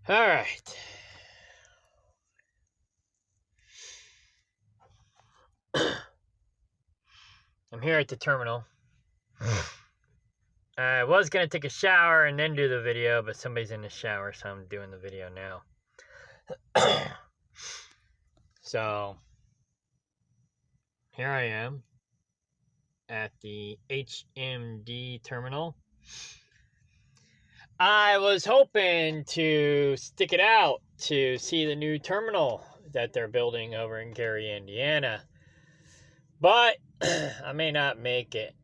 All right. I'm here at the terminal. I was going to take a shower and then do the video, but somebody's in the shower, so I'm doing the video now. So, here I am at the HMD terminal. I was hoping to stick it out to see the new terminal that they're building over in Gary, Indiana. But I may not make it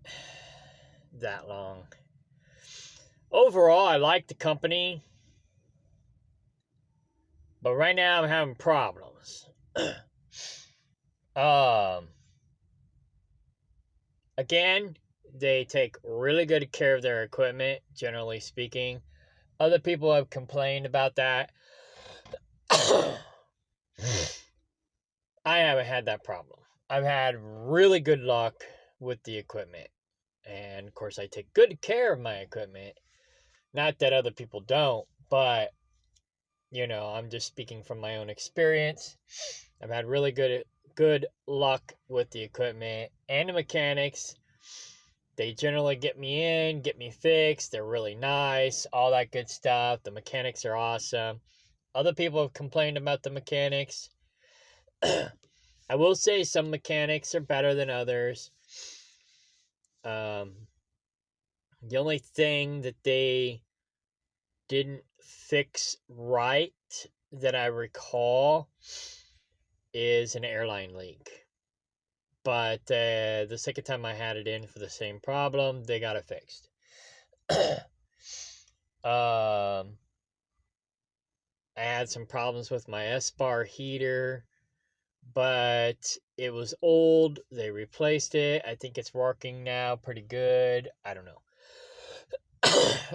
that long. Overall, I like the company, but right now I'm having problems. Again, they take really good care of their equipment, generally speaking. Other people have complained about that. I haven't had that problem. I've had really good luck with the equipment. And, of course, I take good care of my equipment. Not that other people don't, but, I'm just speaking from my own experience. I've had really good luck with the equipment and the mechanics. They generally get me in, get me fixed. They're really nice, all that good stuff. The mechanics are awesome. Other people have complained about the mechanics. I will say some mechanics are better than others. The only thing that they didn't fix right that I recall is an airline leak. But the second time I had it in for the same problem, they got it fixed. I had some problems with my S-bar heater, but it was old. They replaced it. I think it's working now pretty good. I don't know.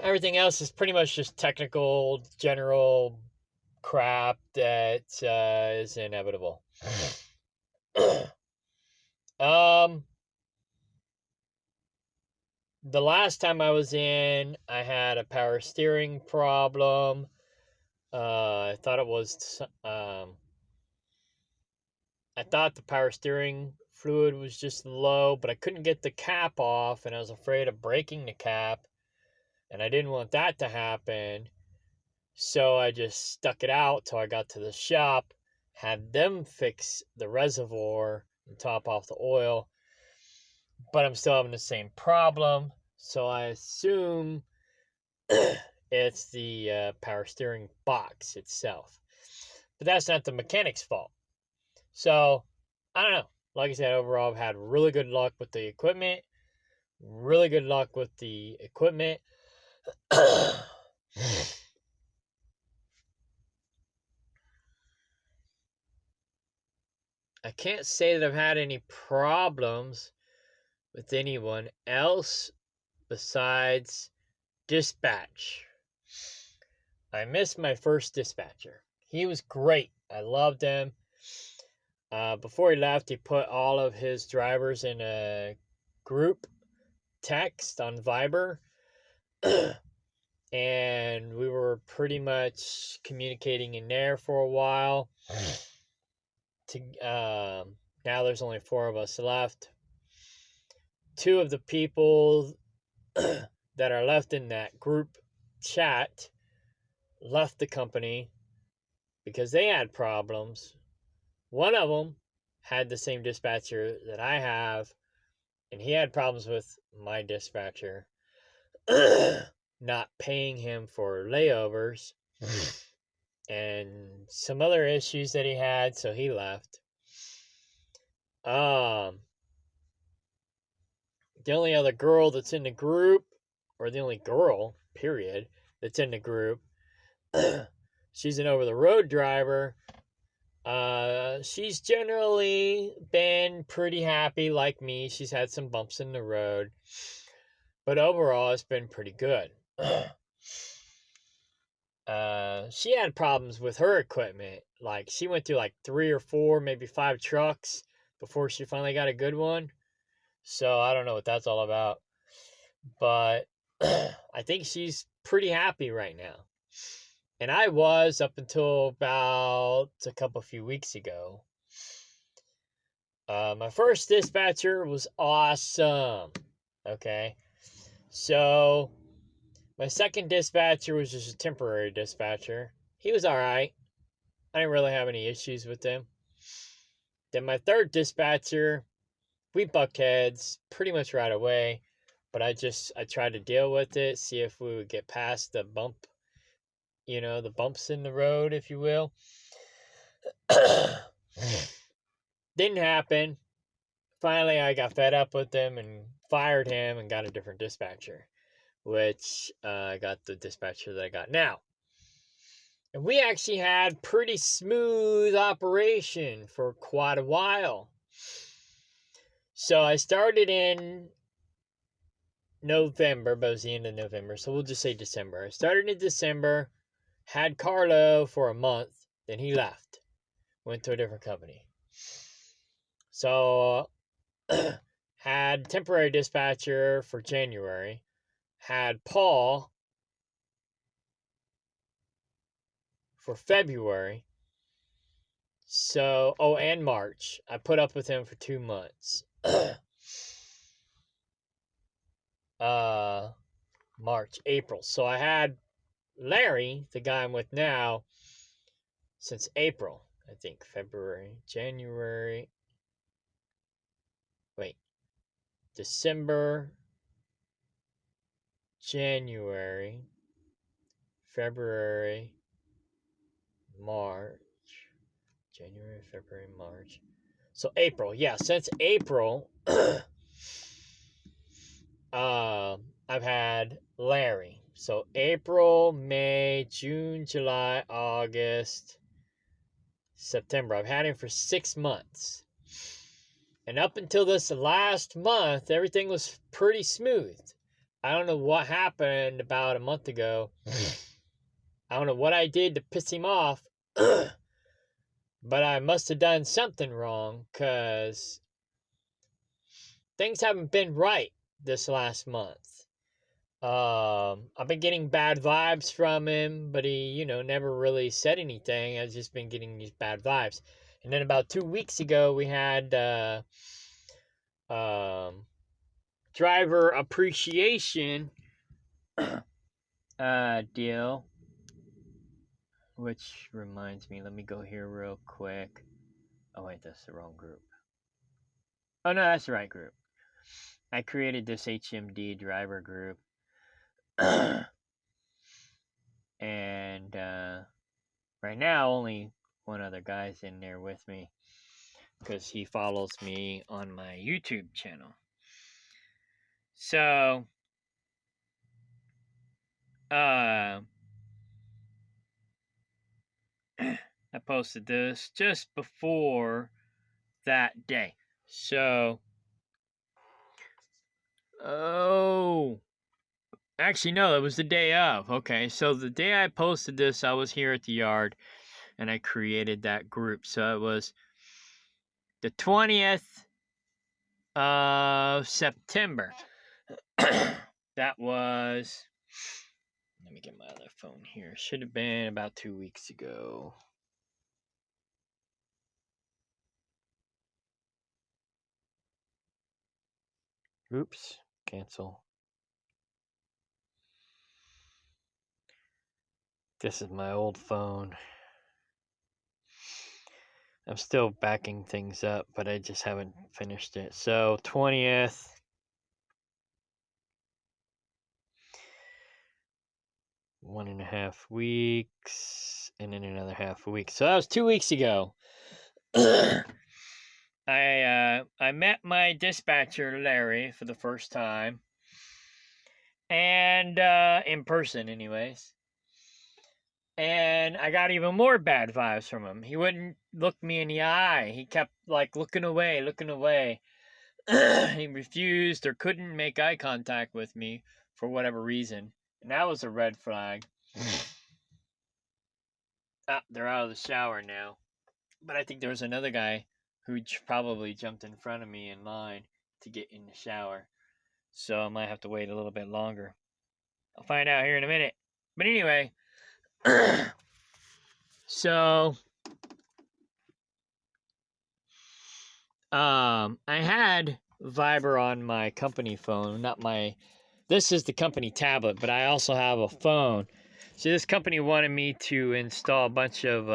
Everything else is pretty much just technical, general crap that is inevitable. The last time I was in, I had a power steering problem. I thought the power steering fluid was just low, but I couldn't get the cap off, and I was afraid of breaking the cap, and I didn't want that to happen. So I just stuck it out till I got to the shop, had them fix the reservoir and top off the oil. But I'm still having the same problem, so I assume it's the power steering box itself. But that's not the mechanic's fault. So, I don't know. Like I said, overall, I've had really good luck with the equipment. I can't say that I've had any problems with anyone else besides dispatch. I missed my first dispatcher. He was great. I loved him. Before he left, he put all of his drivers in a group text on Viber. And we were pretty much communicating in there for a while. Now there's only 4 of us left. 2 of the people that are left in that group chat left the company because they had problems. One of them had the same dispatcher that I have, and he had problems with my dispatcher not paying him for layovers. and some other issues that he had, so he left. The only other girl that's in the group, or the only girl, period, that's in the group, she's an over the road driver. She's generally been pretty happy like me. She's had some bumps in the road, but overall it's been pretty good. She had problems with her equipment. Like she went through like 3 or 4, maybe 5 trucks before she finally got a good one. So I don't know what that's all about. But I think she's pretty happy right now. And I was up until about a few weeks ago. My first dispatcher was awesome. Okay. So my second dispatcher was just a temporary dispatcher. He was all right. I didn't really have any issues with him. Then my third dispatcher, we bucked heads pretty much right away. But I tried to deal with it, see if we would get past the bump, the bumps in the road, if you will. Didn't happen. Finally, I got fed up with him and fired him and got a different dispatcher, which I got the dispatcher that I got now. And we actually had pretty smooth operation for quite a while. So I started in November, but it was the end of November, so we'll just say December. I started in December, had Carlo for a month, then he left, went to a different company. So had temporary dispatcher for January, had Paul for February. So, and March. I put up with him for 2 months. March, April. So I had Larry, the guy I'm with now, since April. I think February, January. Wait. December, January, February, March. January, February, March. So April. Yeah, since April, I've had Larry. So April, May, June, July, August, September. I've had him for 6 months. And up until this last month, everything was pretty smooth. I don't know what happened about a month ago. I don't know what I did to piss him off. But I must have done something wrong, because things haven't been right this last month. I've been getting bad vibes from him, but he, never really said anything. I've just been getting these bad vibes. And then about 2 weeks ago, we had driver appreciation deal. Which reminds me, let me go here real quick. Oh, wait, that's the wrong group. Oh, no, that's the right group. I created this HMD driver group. And right now, only one other guy's in there with me, because he follows me on my YouTube channel. So, I posted this just before that day. So, actually, no, it was the day of. Okay, so the day I posted this, I was here at the yard, and I created that group. So it was the 20th of September. That was, let me get my other phone here. Should have been about 2 weeks ago. Oops, cancel. This is my old phone. I'm still backing things up, but I just haven't finished it. So 20th. 1.5 weeks, and then another half a week. So that was 2 weeks ago. I met my dispatcher Larry for the first time, and in person, anyways. And I got even more bad vibes from him. He wouldn't look me in the eye. He kept like looking away, looking away. He refused or couldn't make eye contact with me for whatever reason, and that was a red flag. They're out of the shower now. But I think there was another guy who probably jumped in front of me in line to get in the shower. So I might have to wait a little bit longer. I'll find out here in a minute. But anyway, so I had Viber on my company phone, not my. This is the company tablet, but I also have a phone. So this company wanted me to install a bunch of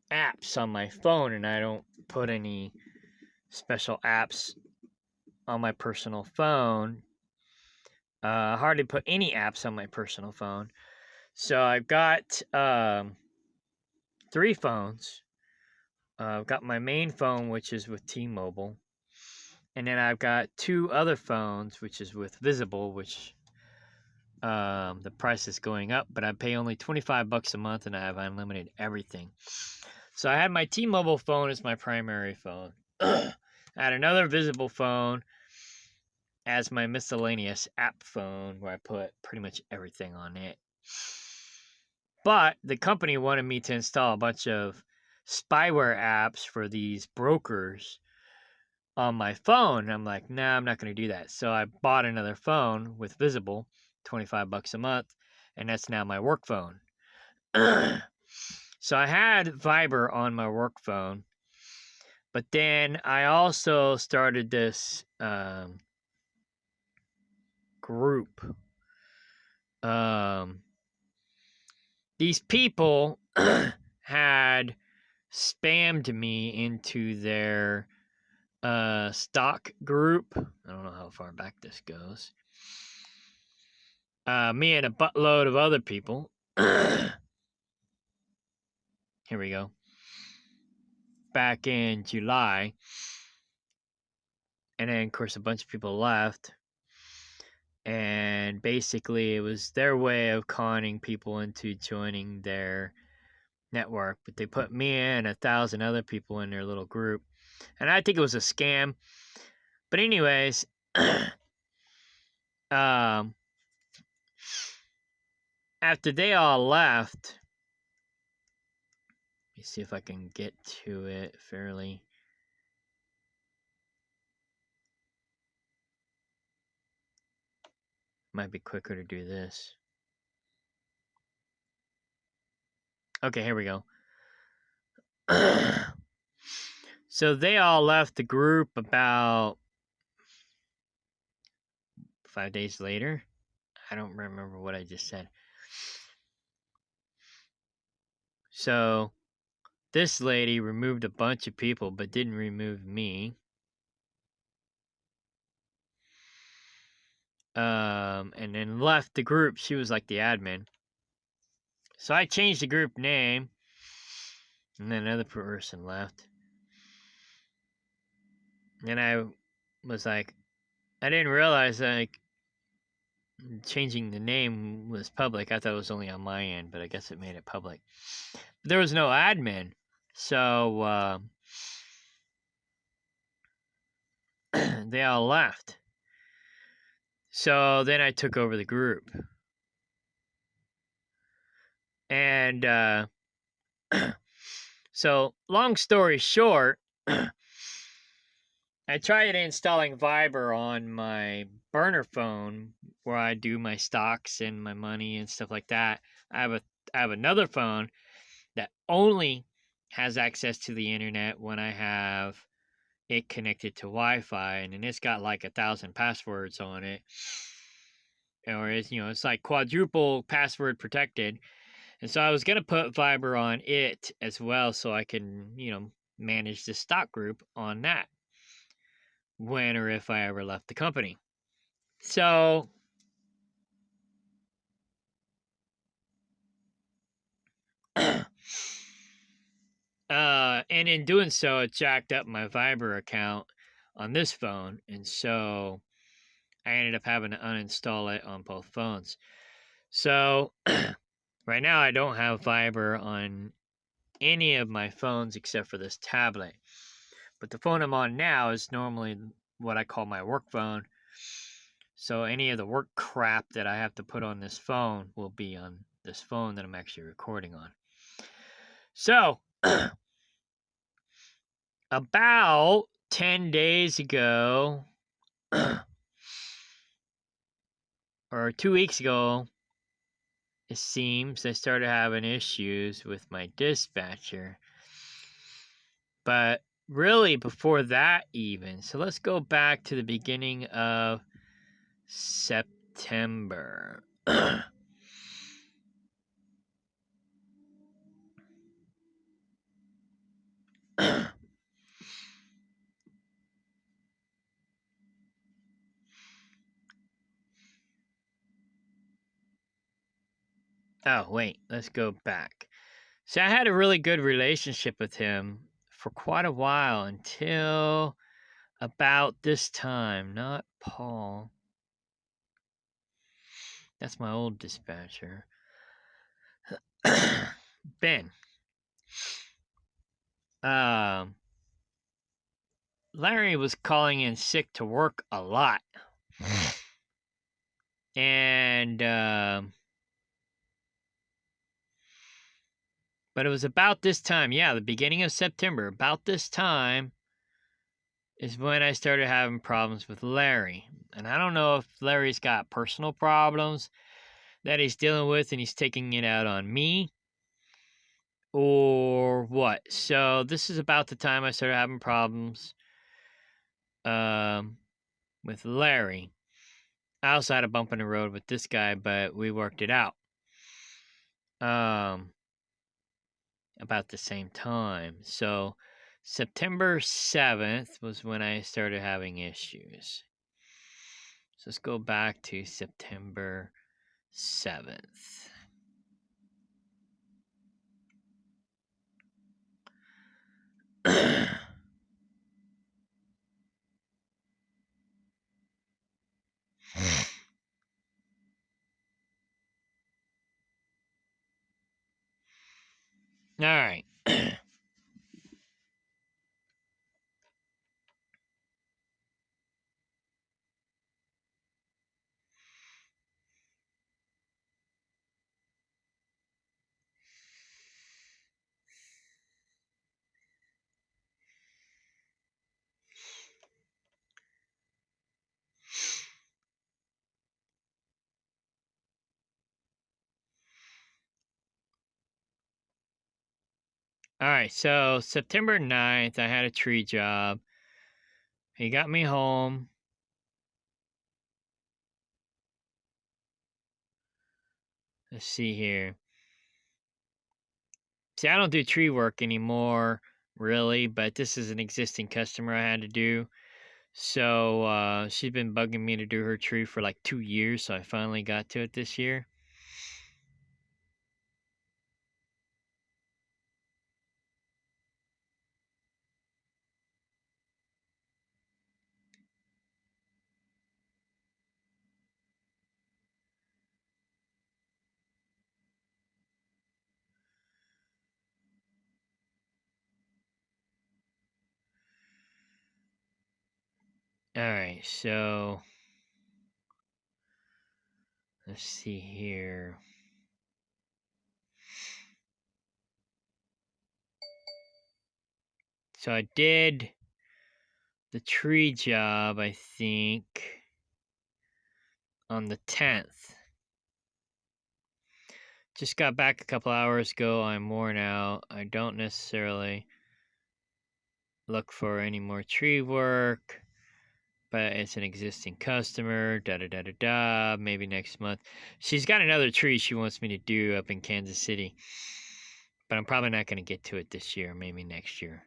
apps on my phone, and I don't put any special apps on my personal phone. Hardly put any apps on my personal phone. So I've got 3 phones. I've got my main phone, which is with T-Mobile. And then I've got 2 other phones, which is with Visible, which the price is going up, but I pay only $25 a month and I have unlimited everything. So I had my T-Mobile phone as my primary phone. I had another Visible phone as my miscellaneous app phone where I put pretty much everything on it. But the company wanted me to install a bunch of spyware apps for these brokers on my phone. I'm like, nah, I'm not going to do that. So I bought another phone with Visible, $25 a month, and that's now my work phone. So I had Viber on my work phone, but then I also started this group. These people had spammed me into their stock group. I don't know how far back this goes. Me and a buttload of other people. Here we go. Back in July. And then, of course, a bunch of people left. And basically, it was their way of conning people into joining their network. But they put me and 1,000 other people in their little group. And I think it was a scam. But anyways, after they all left, let me see if I can get to it fairly. Might be quicker to do this. Okay, here we go. So they all left the group about 5 days later. I don't remember what I just said. So this lady removed a bunch of people but didn't remove me. And then left the group. She was like the admin. So I changed the group name. And then another person left. And I was like, I didn't realize like changing the name was public. I thought it was only on my end, but I guess it made it public. But there was no admin. So they all left. So then I took over the group. And so long story short, I tried installing Viber on my burner phone where I do my stocks and my money and stuff like that. I have another phone that only has access to the internet when I have it connected to Wi-Fi, and then it's got like 1,000 passwords on it. Or it's like quadruple password protected. And so I was gonna put Viber on it as well so I can, manage the stock group on that when or if I ever left the company. So And in doing so, it jacked up my Viber account on this phone. And so I ended up having to uninstall it on both phones. So right now, I don't have Viber on any of my phones except for this tablet. But the phone I'm on now is normally what I call my work phone. So any of the work crap that I have to put on this phone will be on this phone that I'm actually recording on. So, about 10 days ago, or 2 weeks ago, it seems I started having issues with my dispatcher. But really, before that, even. So let's go back to the beginning of September. Oh, wait, let's go back. So I had a really good relationship with him for quite a while until about this time. Not Paul. That's my old dispatcher. Ben. Larry was calling in sick to work a lot. And, but it was about this time, yeah, the beginning of September, about this time is when I started having problems with Larry. And I don't know if Larry's got personal problems that he's dealing with and he's taking it out on me or what. So this is about the time I started having problems with Larry. I also had a bump in the road with this guy, but we worked it out. About the same time. So September 7th was when I started having issues. So let's go back to September 7th. All right. All right, so September 9th, I had a tree job. He got me home. Let's see here. See, I don't do tree work anymore, really, but this is an existing customer I had to do. So she's been bugging me to do her tree for like 2 years, so I finally got to it this year. All right, so let's see here. So I did the tree job, I think, on the 10th. Just got back a couple hours ago. I'm worn out. I don't necessarily look for any more tree work, but it's an existing customer. Da da da da da. Maybe next month. She's got another tree she wants me to do up in Kansas City, but I'm probably not going to get to it this year. Maybe next year.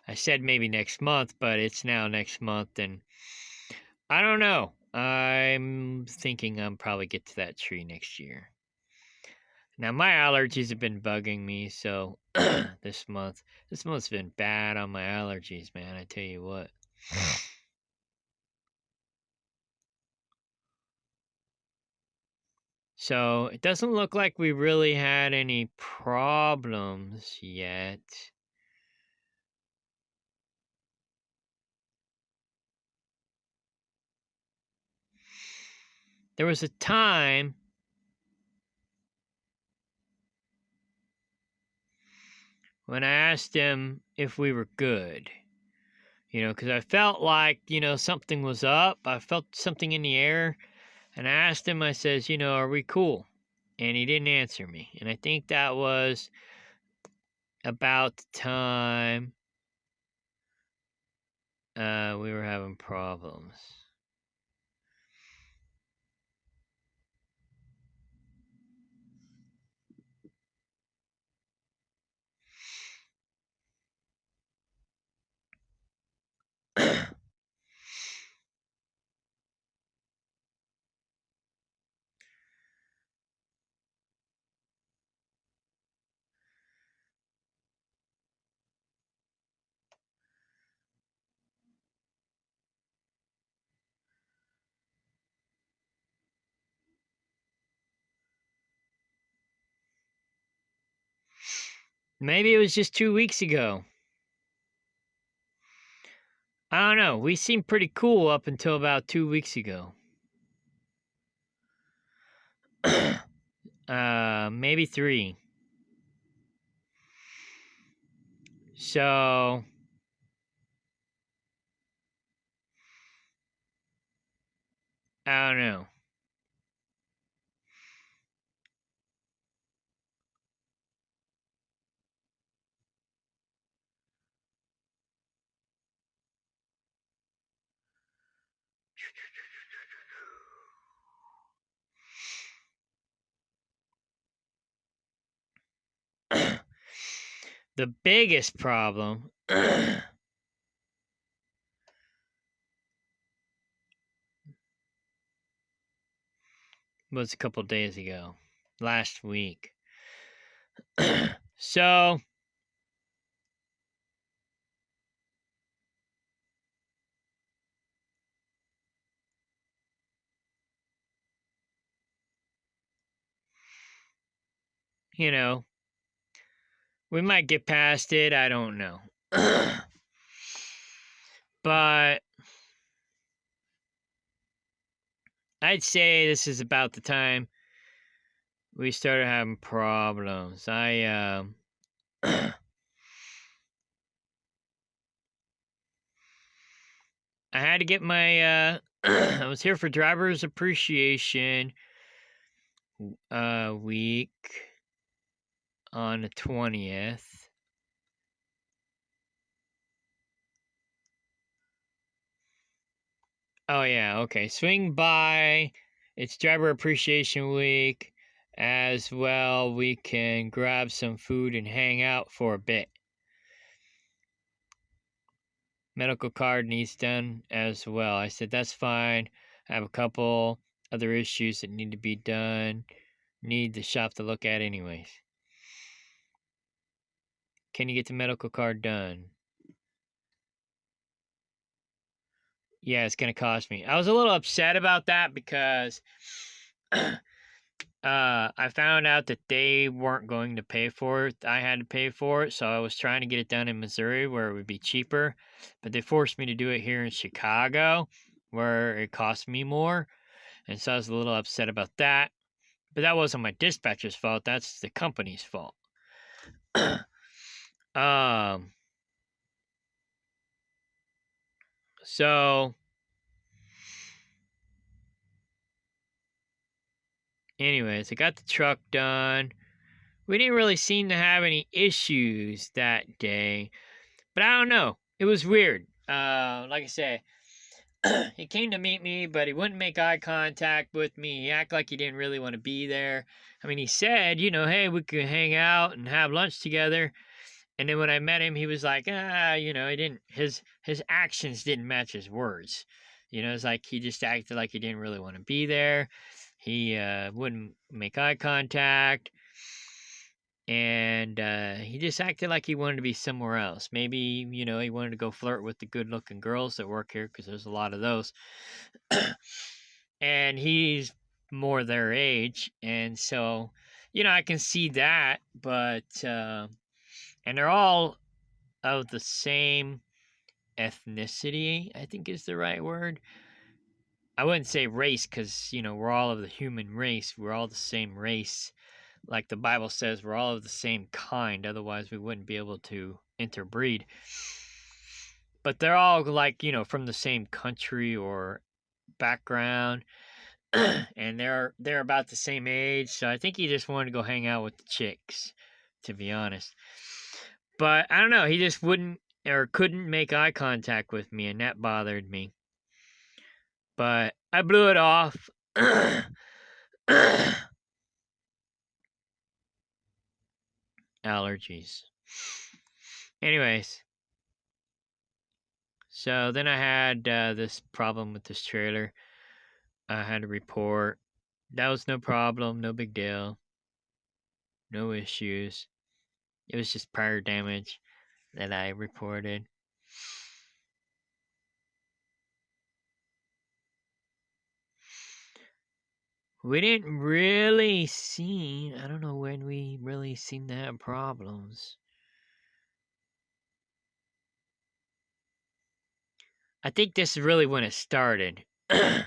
I said maybe next month, but it's now next month, and I don't know. I'm thinking I'll probably get to that tree next year. Now my allergies have been bugging me, so this month's been bad on my allergies, man. I tell you what. So it doesn't look like we really had any problems yet. There was a time when I asked him if we were good, because I felt like, something was up. I felt something in the air. And I asked him, I says, are we cool? And he didn't answer me. And I think that was about the time we were having problems. Maybe it was just 2 weeks ago. I don't know. We seemed pretty cool up until about 2 weeks ago. Maybe 3. So I don't know. The biggest problem was a couple days ago, last week. So, we might get past it. I don't know. But I'd say this is about the time we started having problems. I had to get my I was here for driver's appreciation week on the 20th. Oh yeah, okay. Swing by. It's driver appreciation week. As well, we can grab some food and hang out for a bit. Medical card needs done as well. I said, that's fine. I have a couple other issues that need to be done. Need the shop to look at anyways. Can you get the medical card done? Yeah, it's going to cost me. I was a little upset about that because I found out that they weren't going to pay for it. I had to pay for it, so I was trying to get it done in Missouri where it would be cheaper, but they forced me to do it here in Chicago where it cost me more, and so I was a little upset about that. But that wasn't my dispatcher's fault. That's the company's fault. So anyways, I got the truck done. We didn't really seem to have any issues that day, but I don't know. It was weird. Like I say, he came to meet me, but he wouldn't make eye contact with me. He acted like he didn't really want to be there. I mean, he said, hey, we could hang out and have lunch together. And then when I met him, he was like, he didn't. His actions didn't match his words. It's like he just acted like he didn't really want to be there. He wouldn't make eye contact. And he just acted like he wanted to be somewhere else. Maybe, he wanted to go flirt with the good looking girls that work here because there's a lot of those. And he's more their age. And so, I can see that. But, and they're all of the same ethnicity, I think is the right word. I wouldn't say race because, we're all of the human race. We're all the same race. Like the Bible says, we're all of the same kind. Otherwise, we wouldn't be able to interbreed. But they're all like, from the same country or background. And they're about the same age. So I think he just wanted to go hang out with the chicks, to be honest. But I don't know. He just wouldn't or couldn't make eye contact with me, and that bothered me. But I blew it off. Allergies. Anyways, so then I had this problem with this trailer. I had to report. That was no problem, no big deal, no issues. It was just prior damage that I reported. We didn't really see, I don't know when we really seemed to have problems. I think this is really when it started. I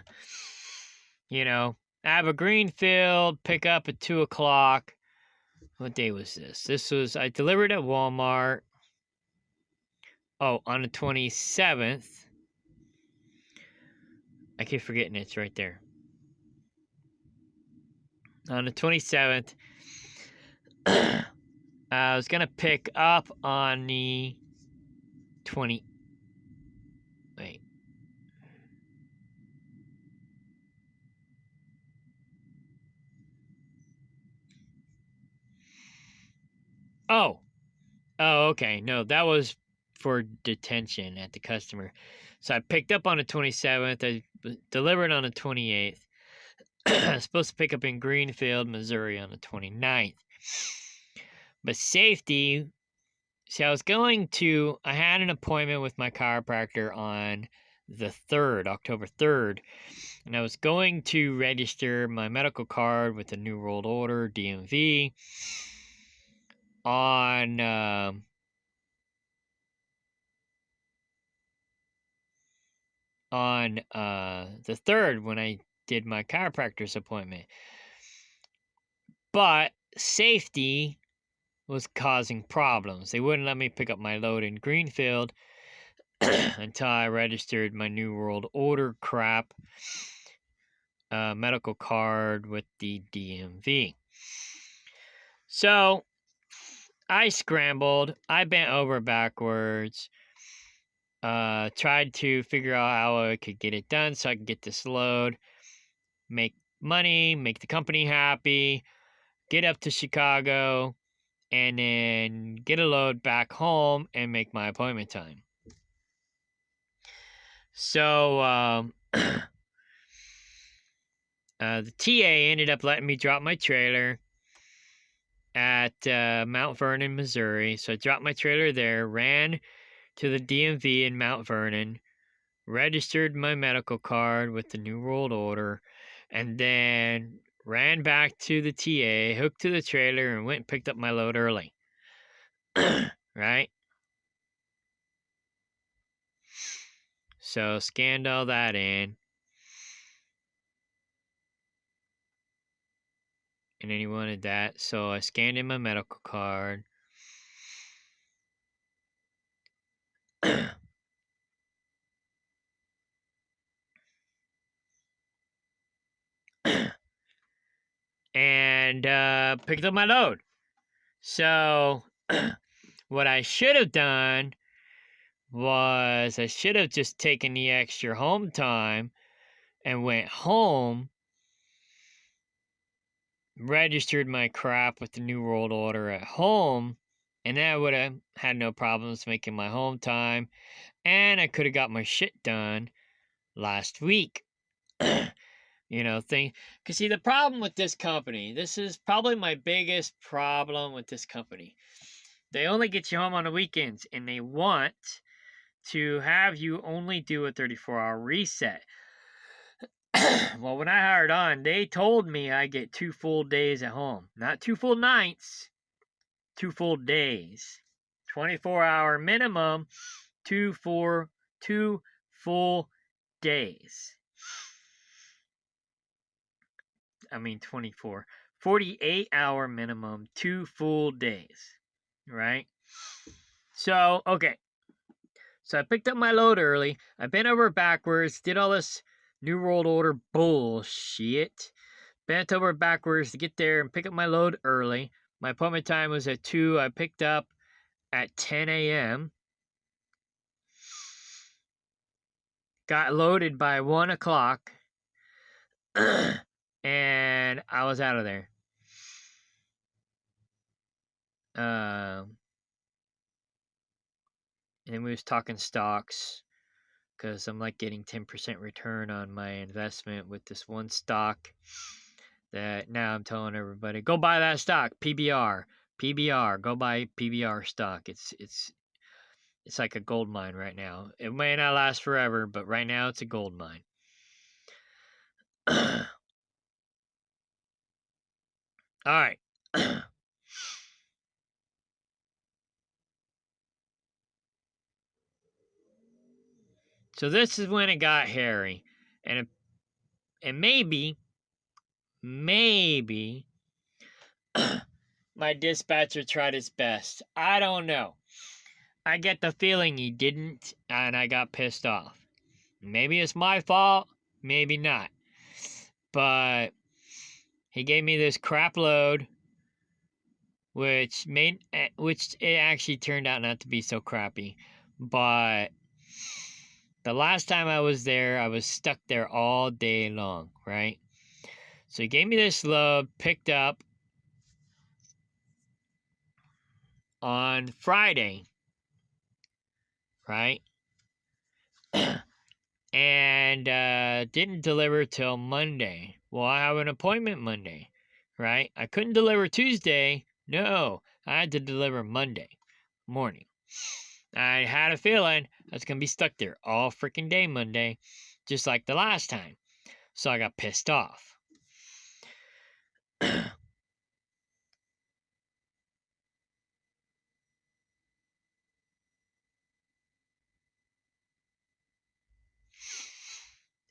have a Greenfield pickup at 2 o'clock. What day was this? I delivered at Walmart. Oh, on the 27th. I keep forgetting it's right there. On the 27th, I was going to pick up on the 20. Wait. Oh, okay. No, that was for detention at the customer. So I picked up on the 27th. I delivered on the 28th. I was supposed to pick up in Greenfield, Missouri on the 29th. But safety, see, I had an appointment with my chiropractor on the 3rd, October 3rd. And I was going to register my medical card with the New World Order, DMV, on the 3rd when I did my chiropractor's appointment. But safety was causing problems. They wouldn't let me pick up my load in Greenfield until I registered my New World Order crap medical card with the DMV. So I scrambled. I bent over backwards. Tried to figure out how I could get it done so I could get this load, make money, make the company happy, get up to Chicago, and then get a load back home and make my appointment time. So the TA ended up letting me drop my trailer at Mount Vernon, Missouri. So I dropped my trailer there, ran to the DMV in Mount Vernon, registered my medical card with the New World Order, and then ran back to the TA, hooked to the trailer, and went and picked up my load early. Right? So scanned all that in. And then he wanted that. So I scanned in my medical card. And picked up my load. So what I should have done was I should have just taken the extra home time and went home, registered my crap with the New World Order at home, and that would have had no problems making my home time, and I could have got my shit done last week. thing. Because see, the problem with this company, this is probably my biggest problem with this company. They only get you home on the weekends, and they want to have you only do a 34-hour reset. Well, when I hired on, they told me I get 2 full days at home. Not 2 full nights, 2 full days. 24-hour minimum, 2 full days. I mean 24. 48-hour minimum, 2 full days. Right? So, okay. So I picked up my load early. I bent over backwards, did all this New World Order bullshit. Bent over backwards to get there and pick up my load early. My appointment time was at 2. I picked up at 10 a.m. Got loaded by 1 o'clock. And I was out of there. And we was talking stocks. Because I'm like getting 10% return on my investment with this one stock. That now I'm telling everybody, go buy that stock, PBR, go buy PBR stock. It's like a gold mine right now. It may not last forever, but right now it's a gold mine. All right. So this is when it got hairy, and maybe my dispatcher tried his best. I don't know. I get the feeling he didn't, and I got pissed off. Maybe it's my fault, maybe not. But he gave me this crap load, which it actually turned out not to be so crappy. But the last time I was there, I was stuck there all day long, right? So he gave me this load, picked up on Friday, right? And didn't deliver till Monday. Well, I have an appointment Monday, right? I couldn't deliver Tuesday. No, I had to deliver Monday morning. I had a feeling I was going to be stuck there all freaking day Monday, just like the last time. So I got pissed off.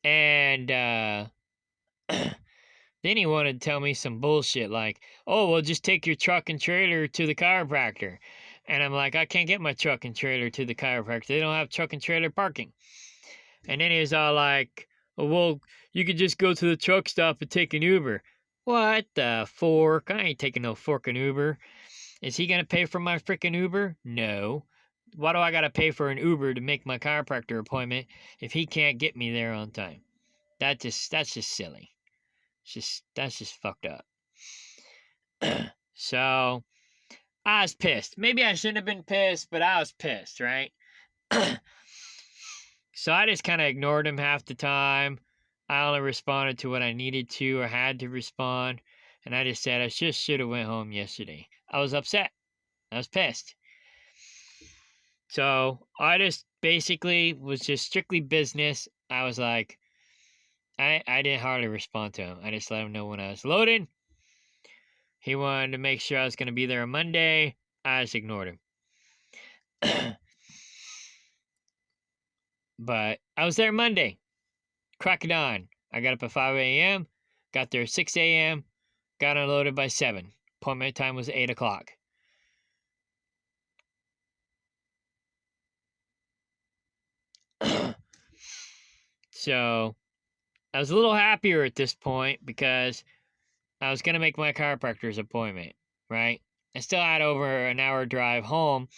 And then he wanted to tell me some bullshit like, oh, well, just take your truck and trailer to the chiropractor. And I'm like, I can't get my truck and trailer to the chiropractor. They don't have truck and trailer parking. And then he was all like, oh, well, you could just go to the truck stop and take an Uber. What the fork? I ain't taking no forking Uber. Is he going to pay for my freaking Uber? No. Why do I got to pay for an Uber to make my chiropractor appointment if he can't get me there on time? That's just silly. That's just fucked up. So, I was pissed. Maybe I shouldn't have been pissed, but I was pissed, right? So I just kind of ignored him half the time. I only responded to what I needed to or had to respond. And I just said I just should have went home yesterday. I was upset. I was pissed. So I just basically was just strictly business. I was like, I didn't hardly respond to him. I just let him know when I was loading. He wanted to make sure I was going to be there on Monday. I just ignored him. But I was there Monday. Crack it on. I got up at 5 a.m., got there at 6 a.m., got unloaded by 7. Appointment time was 8 o'clock. So I was a little happier at this point because I was going to make my chiropractor's appointment, right? I still had over an hour drive home.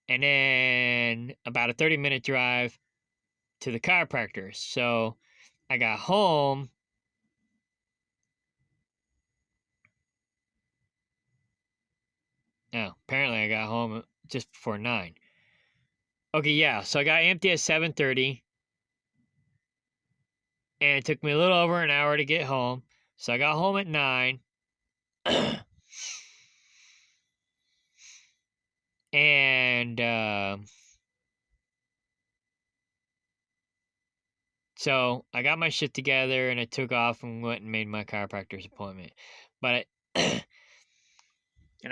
And then about a 30-minute drive to the chiropractor. So I got home. Oh, apparently I got home just before 9. Okay, yeah. So I got empty at 7:30. And it took me a little over an hour to get home. So I got home at 9. And so I got my shit together and I took off and went and made my chiropractor's appointment. But and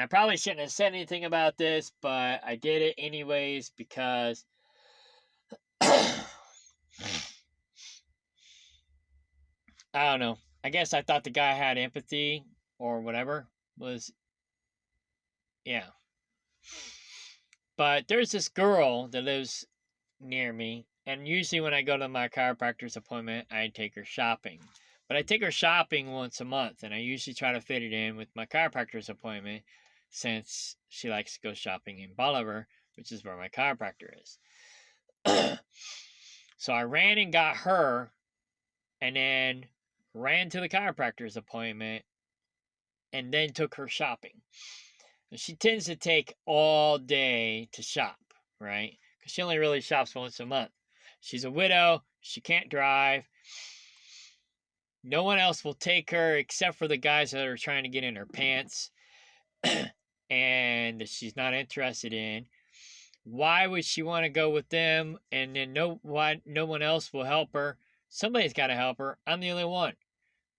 I probably shouldn't have said anything about this, but I did it anyways because I don't know. I guess I thought the guy had empathy or whatever. Yeah. But there's this girl that lives near me, and usually when I go to my chiropractor's appointment, I take her shopping. But I take her shopping once a month, and I usually try to fit it in with my chiropractor's appointment since she likes to go shopping in Bolivar, which is where my chiropractor is. So I ran and got her, and then ran to the chiropractor's appointment, and then took her shopping. And she tends to take all day to shop, right? Because she only really shops once a month. She's a widow. She can't drive. No one else will take her except for the guys that are trying to get in her pants and that she's not interested in. Why would she want to go with them and then no one else will help her? Somebody's got to help her. I'm the only one.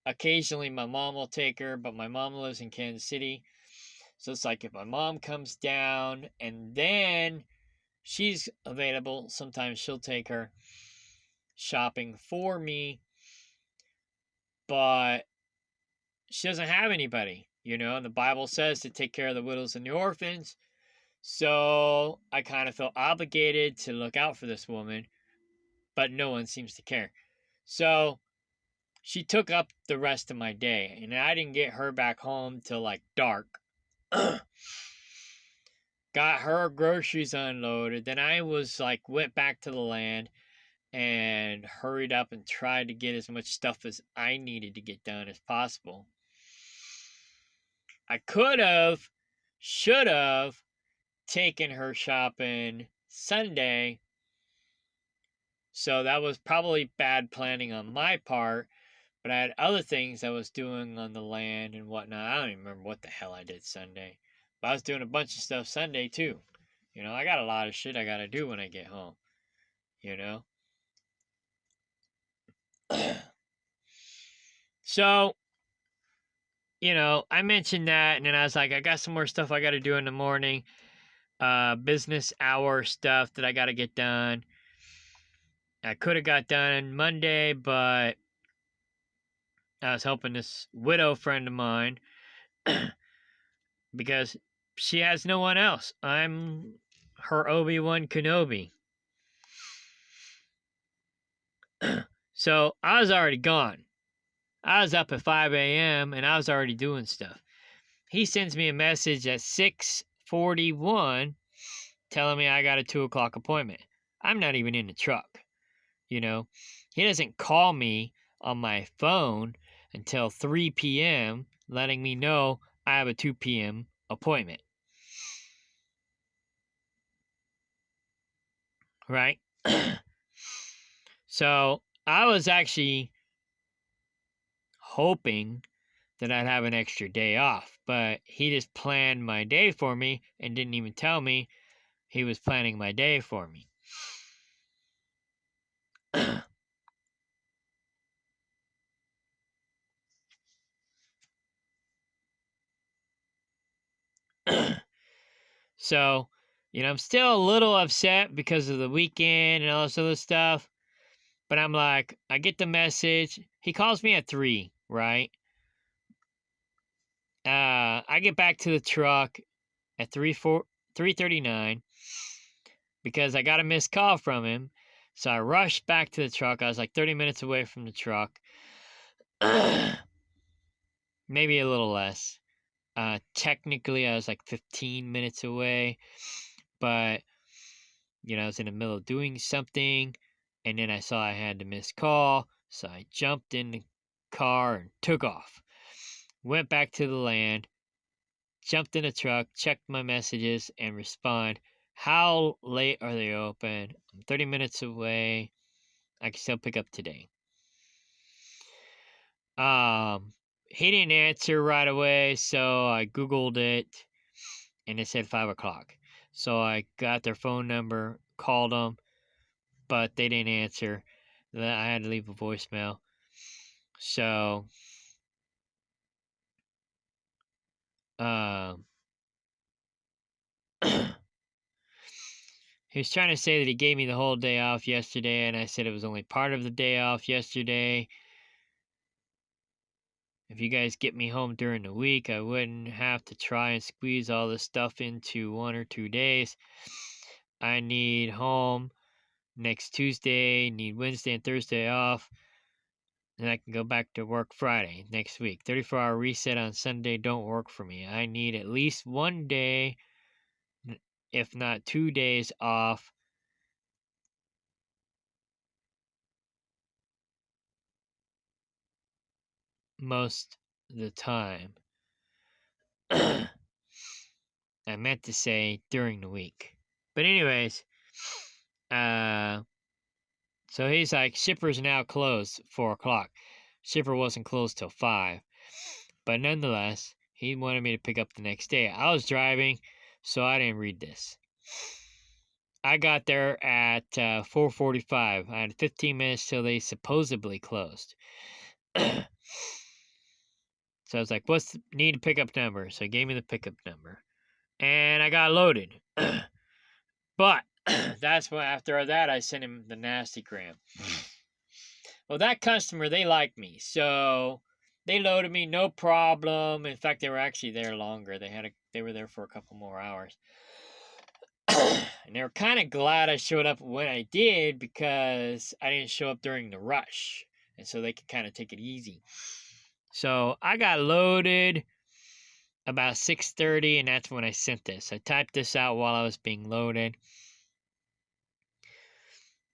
Occasionally my mom will take her, but my mom lives in Kansas City. So it's like if my mom comes down and then she's available, sometimes she'll take her shopping for me, but she doesn't have anybody, and the Bible says to take care of the widows and the orphans. So I kind of felt obligated to look out for this woman, but no one seems to care. So she took up the rest of my day, and I didn't get her back home till like dark. Got her groceries unloaded. Then I went back to the land and hurried up and tried to get as much stuff as I needed to get done as possible. I should have taken her shopping Sunday. So that was probably bad planning on my part. But I had other things I was doing on the land and whatnot. I don't even remember what the hell I did Sunday. But I was doing a bunch of stuff Sunday too. I got a lot of shit I gotta do when I get home. So, I mentioned that, and then I was like, I got some more stuff I gotta do in the morning. Business hour stuff that I gotta get done. I could have got done Monday, but I was helping this widow friend of mine because she has no one else. I'm her Obi-Wan Kenobi. So I was already gone. I was up at 5 a.m. and I was already doing stuff. He sends me a message at 6:41 telling me I got a 2 o'clock appointment. I'm not even in the truck. He doesn't call me on my phone until 3 p.m. letting me know I have a 2 p.m. appointment. Right? So I was actually hoping that I'd have an extra day off, but he just planned my day for me and didn't even tell me he was planning my day for me. So, I'm still a little upset because of the weekend and all this other stuff. But I'm like, I get the message. He calls me at 3, right? I get back to the truck at 3:39 because I got a missed call from him. So I rushed back to the truck. I was like 30 minutes away from the truck. Maybe a little less. Technically, I was like 15 minutes away. But, I was in the middle of doing something. And then I saw I had the missed call. So I jumped in the car and took off. Went back to the land. Jumped in a truck, checked my messages, and respond, how late are they open? I'm 30 minutes away. I can still pick up today. He didn't answer right away, so I Googled it, and it said 5 o'clock. So I got their phone number, called them, but they didn't answer. Then I had to leave a voicemail. So, um, he was trying to say that he gave me the whole day off yesterday, and I said it was only part of the day off yesterday. If you guys get me home during the week, I wouldn't have to try and squeeze all this stuff into 1 or 2 days. I need home next Tuesday, need Wednesday and Thursday off, and I can go back to work Friday next week. 34-hour reset on Sunday don't work for me. I need at least 1 day, if not 2 days off. Most of the time. I meant to say during the week. But anyways, so he's like, Shipper's now closed 4 o'clock. Shipper wasn't closed till 5. But nonetheless, he wanted me to pick up the next day. I was driving, so I didn't read this. I got there at 4:45. I had 15 minutes till they supposedly closed. So I was like, what's the need a pickup number? So he gave me the pickup number. And I got loaded. But that's when after that I sent him the nasty gram. Well, that customer, they liked me, so they loaded me no problem. In fact, they were actually there longer. They were there for a couple more hours. And they were kind of glad I showed up when I did because I didn't show up during the rush. And so they could kind of take it easy. So I got loaded about 6:30, and that's when I sent this. I typed this out while I was being loaded.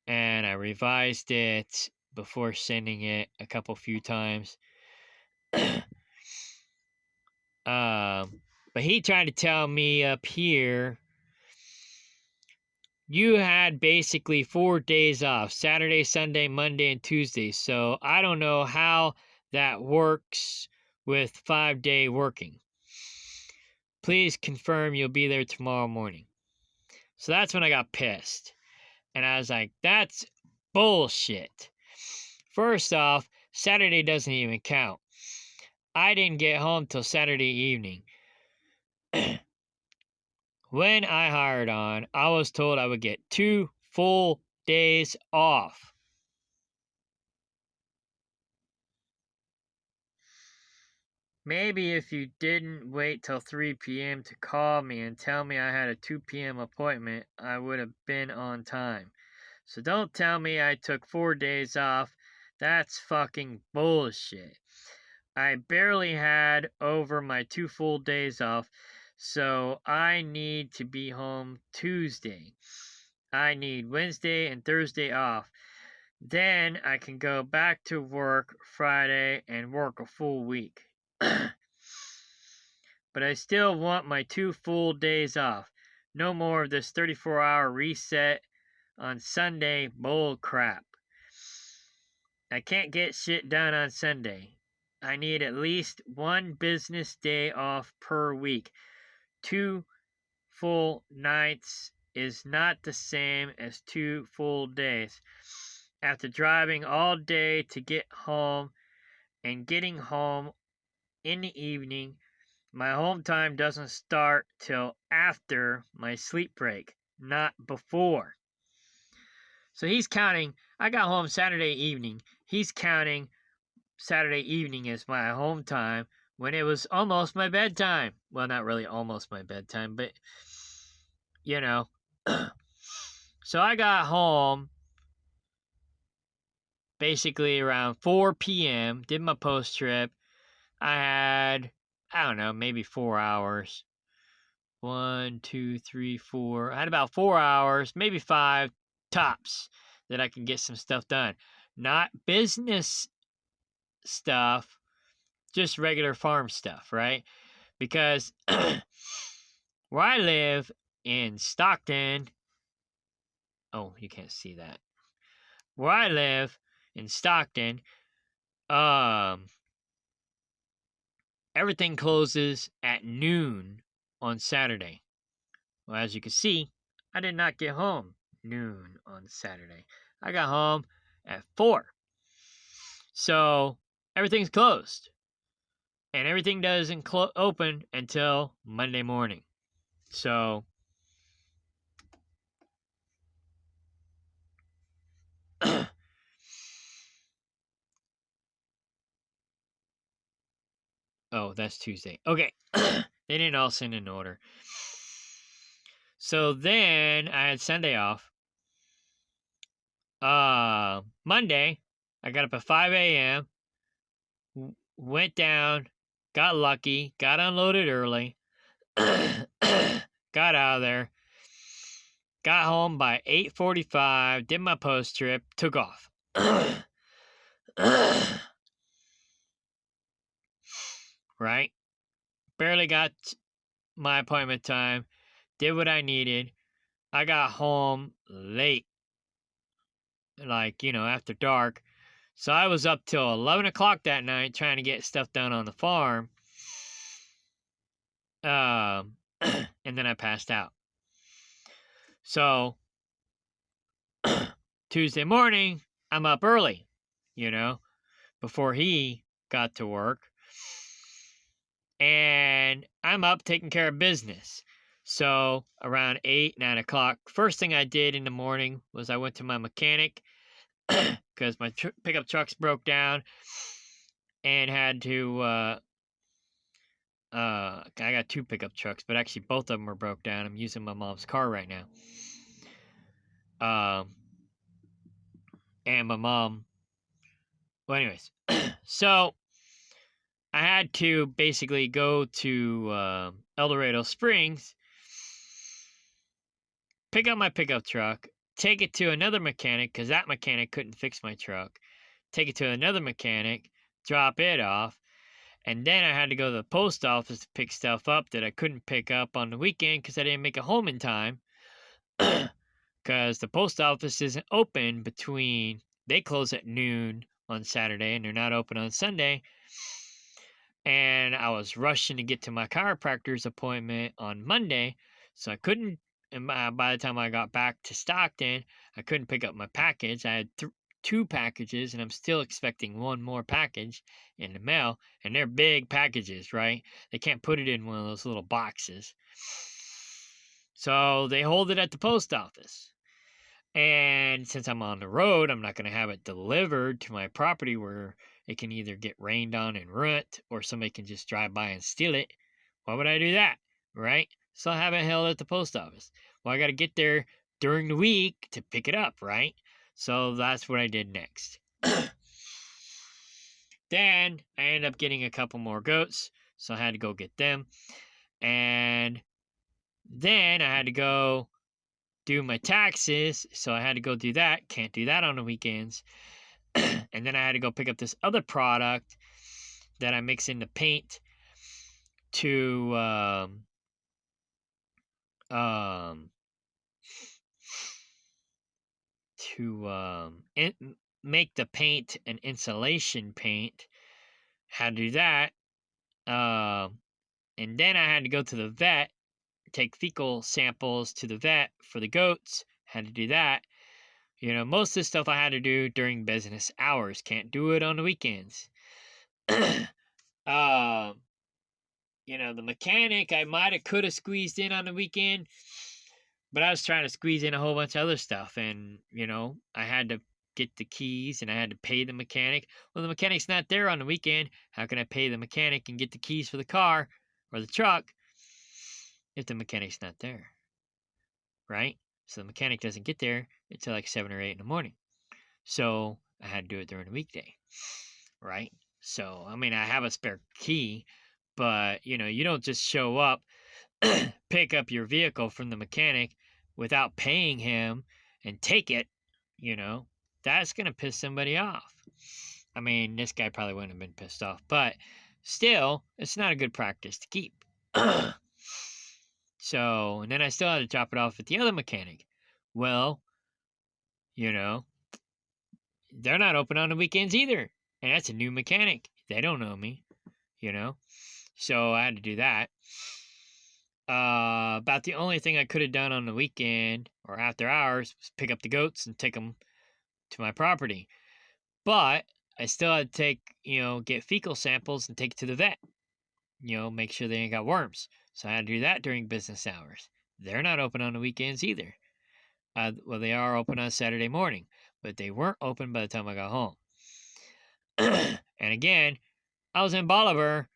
And I revised it before sending it a few times. But he tried to tell me up here, you had basically 4 days off, Saturday, Sunday, Monday, and Tuesday. So I don't know how that works with 5-day working. Please confirm you'll be there tomorrow morning. So that's when I got pissed. And I was like, that's bullshit. First off, Saturday doesn't even count. I didn't get home till Saturday evening. When I hired on, I was told I would get 2 full days off. Maybe if you didn't wait till 3 p.m. to call me and tell me I had a 2 p.m. appointment, I would have been on time. So don't tell me I took 4 days off. That's fucking bullshit. I barely had over my 2 full days off, so I need to be home Tuesday. I need Wednesday and Thursday off. Then I can go back to work Friday and work a full week. But I still want my 2 full days off. No more of this 34-hour reset on Sunday bull crap. I can't get shit done on Sunday. I need at least 1 business day off per week. 2 full nights is not the same as 2 full days. After driving all day to get home and getting home in the evening, my home time doesn't start till after my sleep break, not before. So he's counting, I got home Saturday evening. He's counting Saturday evening as my home time when it was almost my bedtime. Well, not really almost my bedtime, but you know. So I got home basically around 4 p.m., did my post trip. I had, I don't know, maybe 4 hours. 1, 2, 3, 4. I had about 4 hours, maybe 5 tops that I can get some stuff done. Not business stuff, just regular farm stuff, right? Because where I live in Stockton, oh, you can't see that. Where I live in Stockton, everything closes at noon on Saturday. Well, as you can see, I did not get home noon on Saturday. I got home at 4. So everything's closed. And everything doesn't open until Monday morning. So oh, that's Tuesday. Okay. They didn't all send in order. So then I had Sunday off. Monday, I got up at 5 a.m., went down, got lucky, got unloaded early, got out of there, got home by 8:45, did my post trip, took off. Right? Barely got my appointment time, did what I needed. I got home late, like, after dark. So I was up till 11 o'clock that night trying to get stuff done on the farm. And then I passed out. So Tuesday morning, I'm up early, before he got to work. And I'm up taking care of business. So around 8, 9 o'clock, first thing I did in the morning was I went to my mechanic because my pickup trucks broke down and had to, I got 2 pickup trucks, but actually both of them are broke down. I'm using my mom's car right now. And my mom, well, anyways, so I had to basically go to El Dorado Springs, pick up my pickup truck, take it to another mechanic because that mechanic couldn't fix my truck, take it to another mechanic, drop it off, and then I had to go to the post office to pick stuff up that I couldn't pick up on the weekend because I didn't make it home in time. Because the post office isn't open they close at noon on Saturday and they're not open on Sunday. And I was rushing to get to my chiropractor's appointment on Monday, so I couldn't. And by the time I got back to Stockton, I couldn't pick up my package. I had 2 packages, and I'm still expecting one more package in the mail. And they're big packages, right? They can't put it in one of those little boxes. So they hold it at the post office. And since I'm on the road, I'm not going to have it delivered to my property where it can either get rained on and ruined or somebody can just drive by and steal it. Why would I do that? Right? So I have it held at the post office. Well, I got to get there during the week to pick it up, right? So that's what I did next. Then I ended up getting a couple more goats, so I had to go get them. And then I had to go do my taxes, so I had to go do that. Can't do that on the weekends. And then I had to go pick up this other product that I mix in the paint to make the paint an insulation paint. Had to do that. And then I had to go to the vet, take fecal samples to the vet for the goats. Had to do that. Most of the stuff I had to do during business hours. Can't do it on the weekends. The mechanic I could have squeezed in on the weekend, but I was trying to squeeze in a whole bunch of other stuff, and I had to get the keys and I had to pay the mechanic. Well, the mechanic's not there on the weekend. How can I pay the mechanic and get the keys for the car or the truck if the mechanic's not there? Right? So the mechanic doesn't get there until like 7 or 8 in the morning. So I had to do it during the weekday. Right? So, I have a spare key, but, you don't just show up, pick up your vehicle from the mechanic without paying him and take it, that's going to piss somebody off. This guy probably wouldn't have been pissed off, but still, it's not a good practice to keep. So, and then I still had to drop it off at the other mechanic. Well, they're not open on the weekends either. And that's a new mechanic. They don't know me, So I had to do that. About the only thing I could have done on the weekend or after hours was pick up the goats and take them to my property. But I still had to get fecal samples and take it to the vet. Make sure they ain't got worms. So I had to do that during business hours. They're not open on the weekends either. Well, they are open on Saturday morning, but they weren't open by the time I got home. And again, I was in Bolivar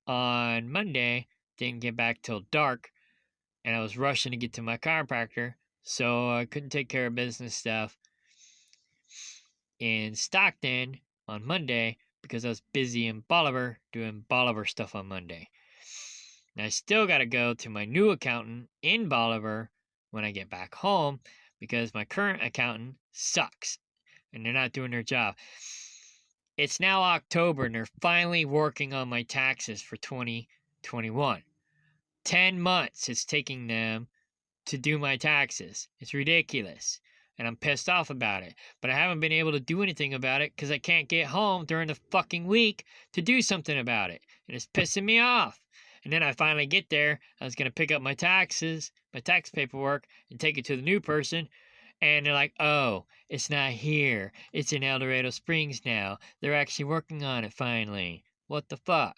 on Monday, didn't get back till dark, and I was rushing to get to my chiropractor, so I couldn't take care of business stuff in Stockton on Monday because I was busy in Bolivar doing Bolivar stuff on Monday. And I still got to go to my new accountant in Bolivar when I get back home because my current accountant sucks and they're not doing their job. It's now October and they're finally working on my taxes for 2021. 10 months it's taking them to do my taxes. It's ridiculous. And I'm pissed off about it. But I haven't been able to do anything about it because I can't get home during the fucking week to do something about it. And it's pissing me off. And then I finally get there. I was going to pick up my tax paperwork, and take it to the new person. And they're like, oh, it's not here. It's in El Dorado Springs now. They're actually working on it finally. What the fuck?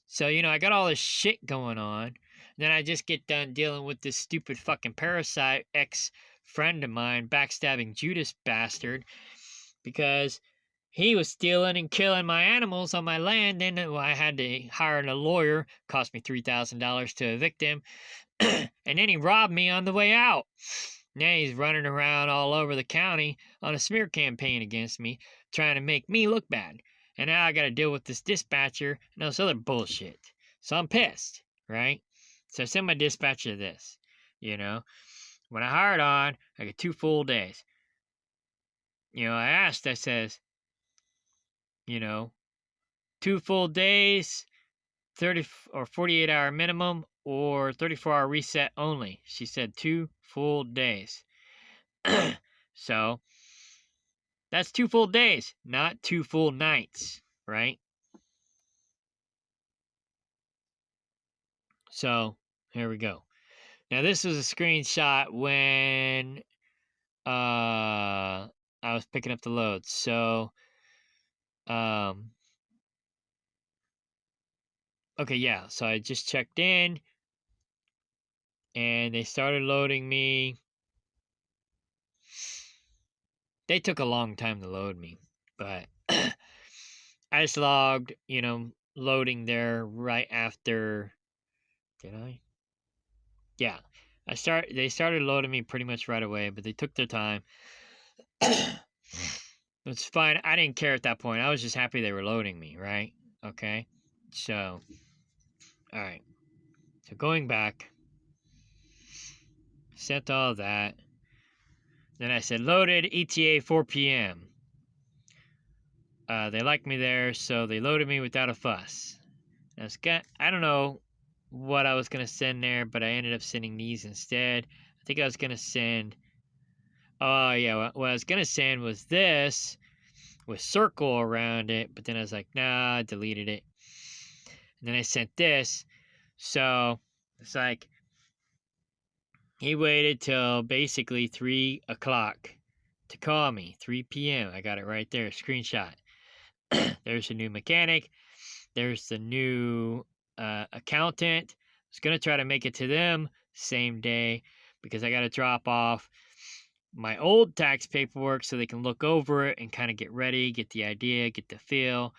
So, I got all this shit going on. Then I just get done dealing with this stupid fucking parasite ex-friend of mine, backstabbing Judas bastard, because he was stealing and killing my animals on my land, and I had to hire a lawyer. Cost me $3,000 to evict him. And then he robbed me on the way out. Now he's running around all over the county on a smear campaign against me, trying to make me look bad. And now I gotta deal with this dispatcher and all this other bullshit. So I'm pissed, right? So I send my dispatcher this, When I hired on, I get 2 full days. I says, 2 full days, 30 or 48-hour minimum, or 34-hour reset only. She said 2 full days. So that's 2 full days, not 2 full nights, right? So here we go. Now this was a screenshot when I was picking up the load. So okay, yeah. So I just checked in and they started loading me. They took a long time to load me, but I just logged, loading there right after. Did I? Yeah. They started loading me pretty much right away, but they took their time. It's fine. I didn't care at that point. I was just happy they were loading me, right? Okay. So, all right. So going back, set all that. Then I said loaded ETA 4 p.m. They liked me there, so they loaded me without a fuss. I don't know what I was gonna send there, but I ended up sending these instead. I think I was gonna send. Oh yeah, what I was gonna send was this with circle around it, but then I was like, nah, I deleted it. And then I sent this. So it's like he waited till basically 3 o'clock to call me. 3 p.m. I got it right there, screenshot. There's a new mechanic. There's the new accountant. I was gonna try to make it to them same day because I got to drop off my old tax paperwork so they can look over it and kind of get ready, get the idea, get the feel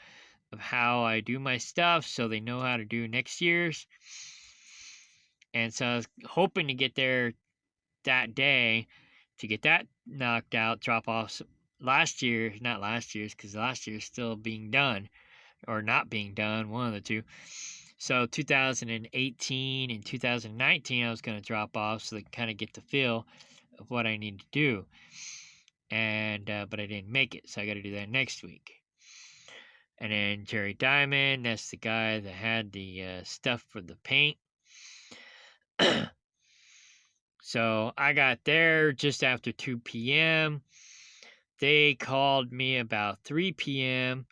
of how I do my stuff so they know how to do next year's. And so I was hoping to get there that day to get that knocked out, drop off not last year's, because last year's still being done or not being done, one of the two. So 2018 and 2019 I was going to drop off so they can kind of get the feel of what I need to do. And but I didn't make it, so I got to do that next week. And then Jerry Diamond, that's the guy that had the stuff for the paint. So I got there just after 2 p.m. They called me about 3 p.m.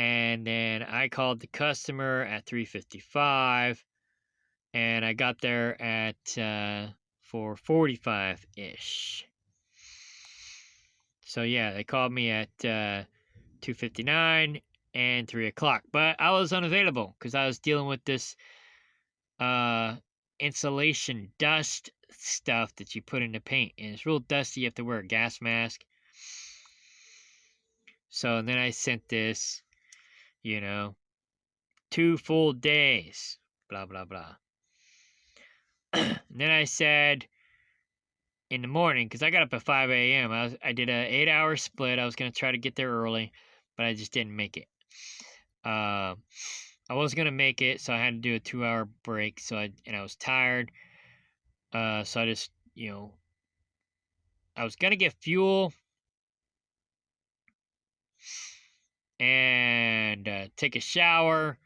And then I called the customer at 3:55, and I got there at 4:45-ish. So yeah, they called me at 2:59 and 3 o'clock. But I was unavailable because I was dealing with this insulation dust stuff that you put in the paint. And it's real dusty. You have to wear a gas mask. So and then I sent this, 2 full days. Blah, blah, blah. And then I said in the morning, because I got up at 5 a.m., I did a 8-hour split. I was going to try to get there early, but I just didn't make it. I was gonna make it, so I had to do a 2-hour break. I was tired. So I just, I was gonna get fuel and take a shower,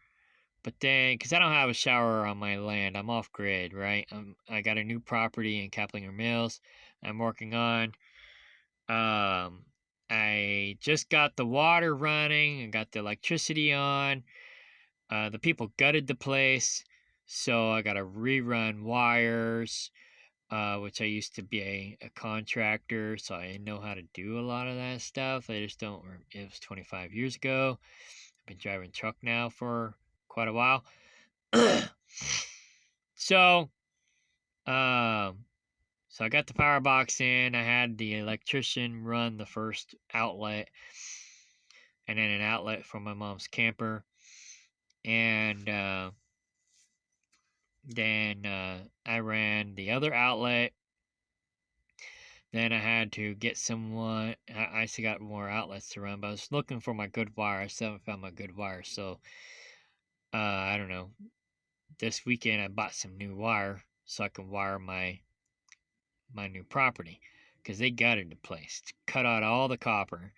but then, because I don't have a shower on my land, I'm off grid, right? I got a new property in Kaplinger Mills. I'm working on. I just got the water running and got the electricity on. The people gutted the place, so I got to rerun wires, which I used to be a contractor, so I know how to do a lot of that stuff. I just don't. It was 25 years ago. I've been driving truck now for quite a while. So, so I got the power box in. I had the electrician run the first outlet, and then an outlet for my mom's camper. And then I ran the other outlet. Then I had to get someone. I still got more outlets to run, but I was looking for my good wire. I still haven't found my good wire. So I don't know. This weekend I bought some new wire so I can wire my new property, because they gutted the place, cut out all the copper.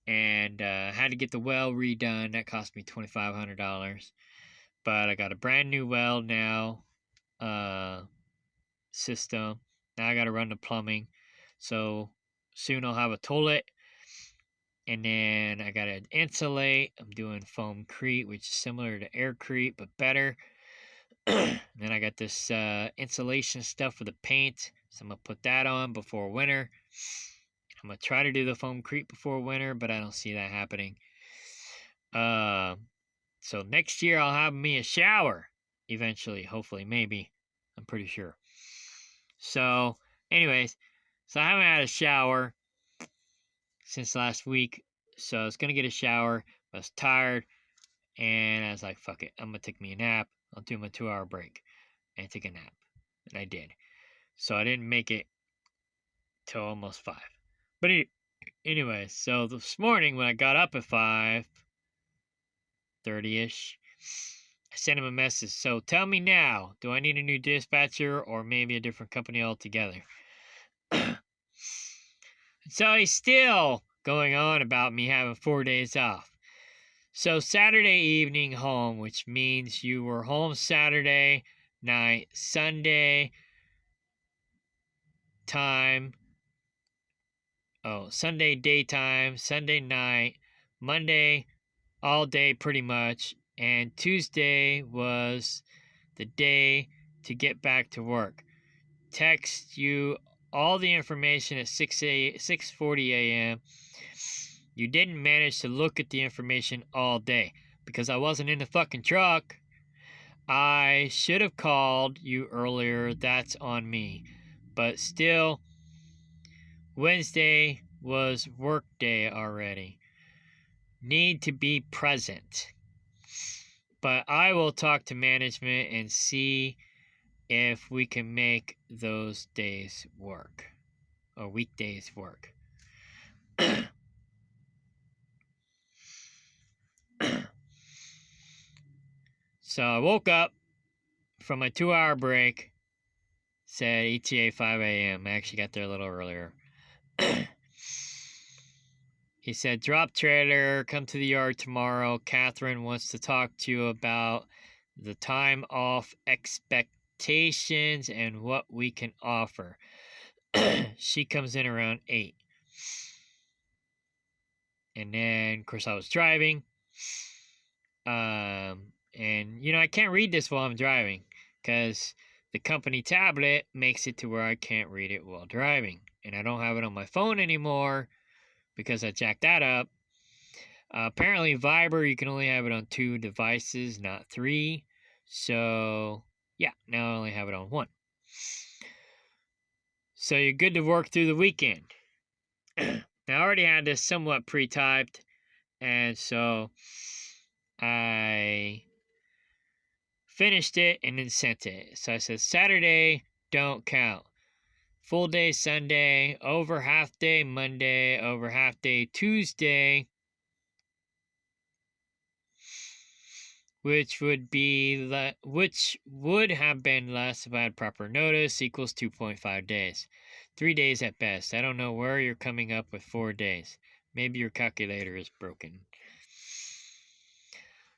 And had to get the well redone. That cost me $2,500. But I got a brand new well now, system. Now I got to run the plumbing. So soon I'll have a toilet. And then I got to insulate. I'm doing foamcrete, which is similar to aircrete, but better. Then I got this insulation stuff for the paint. So I'm going to put that on before winter. I'm going to try to do the foamcrete before winter, but I don't see that happening. So next year I'll have me a shower eventually, hopefully, maybe. I'm pretty sure. So, anyways, so I haven't had a shower since last week. So I was going to get a shower. I was tired, and I was like, fuck it. I'm going to take me a nap. I'll do my 2-hour break and take a nap. And I did. So I didn't make it till almost 5. But anyway, so this morning when I got up at 5:30-ish, I sent him a message. So tell me now, do I need a new dispatcher or maybe a different company altogether? So he's still going on about me having 4 days off. So Saturday evening home, which means you were home Saturday night, Sunday time, Sunday daytime, Sunday night, Monday all day pretty much, and Tuesday was the day to get back to work. Text you all the information at 6:40 a.m. You didn't manage to look at the information all day because I wasn't in the fucking truck. I should have called you earlier. That's on me. But still, Wednesday was work day already. Need to be present. But I will talk to management and see if we can make those days work, or weekdays work. So I woke up from my 2-hour break, said ETA 5 a.m. I actually got there a little earlier. He said, drop trailer, come to the yard tomorrow. Catherine wants to talk to you about the time off expectations and what we can offer. She comes in around 8. And then, of course, I was driving. And, I can't read this while I'm driving because the company tablet makes it to where I can't read it while driving. And I don't have it on my phone anymore because I jacked that up. Apparently, Viber, you can only have it on 2 devices, not 3. So, yeah, now I only have it on 1. So you're good to work through the weekend. Now, I already had this somewhat pre-typed, and so I finished it and then sent it. So I said, Saturday, don't count. Full day Sunday, over half day Monday, over half day Tuesday, which would have been less if I had proper notice, equals 2.5 days. 3 days at best. I don't know where you're coming up with 4 days. Maybe your calculator is broken.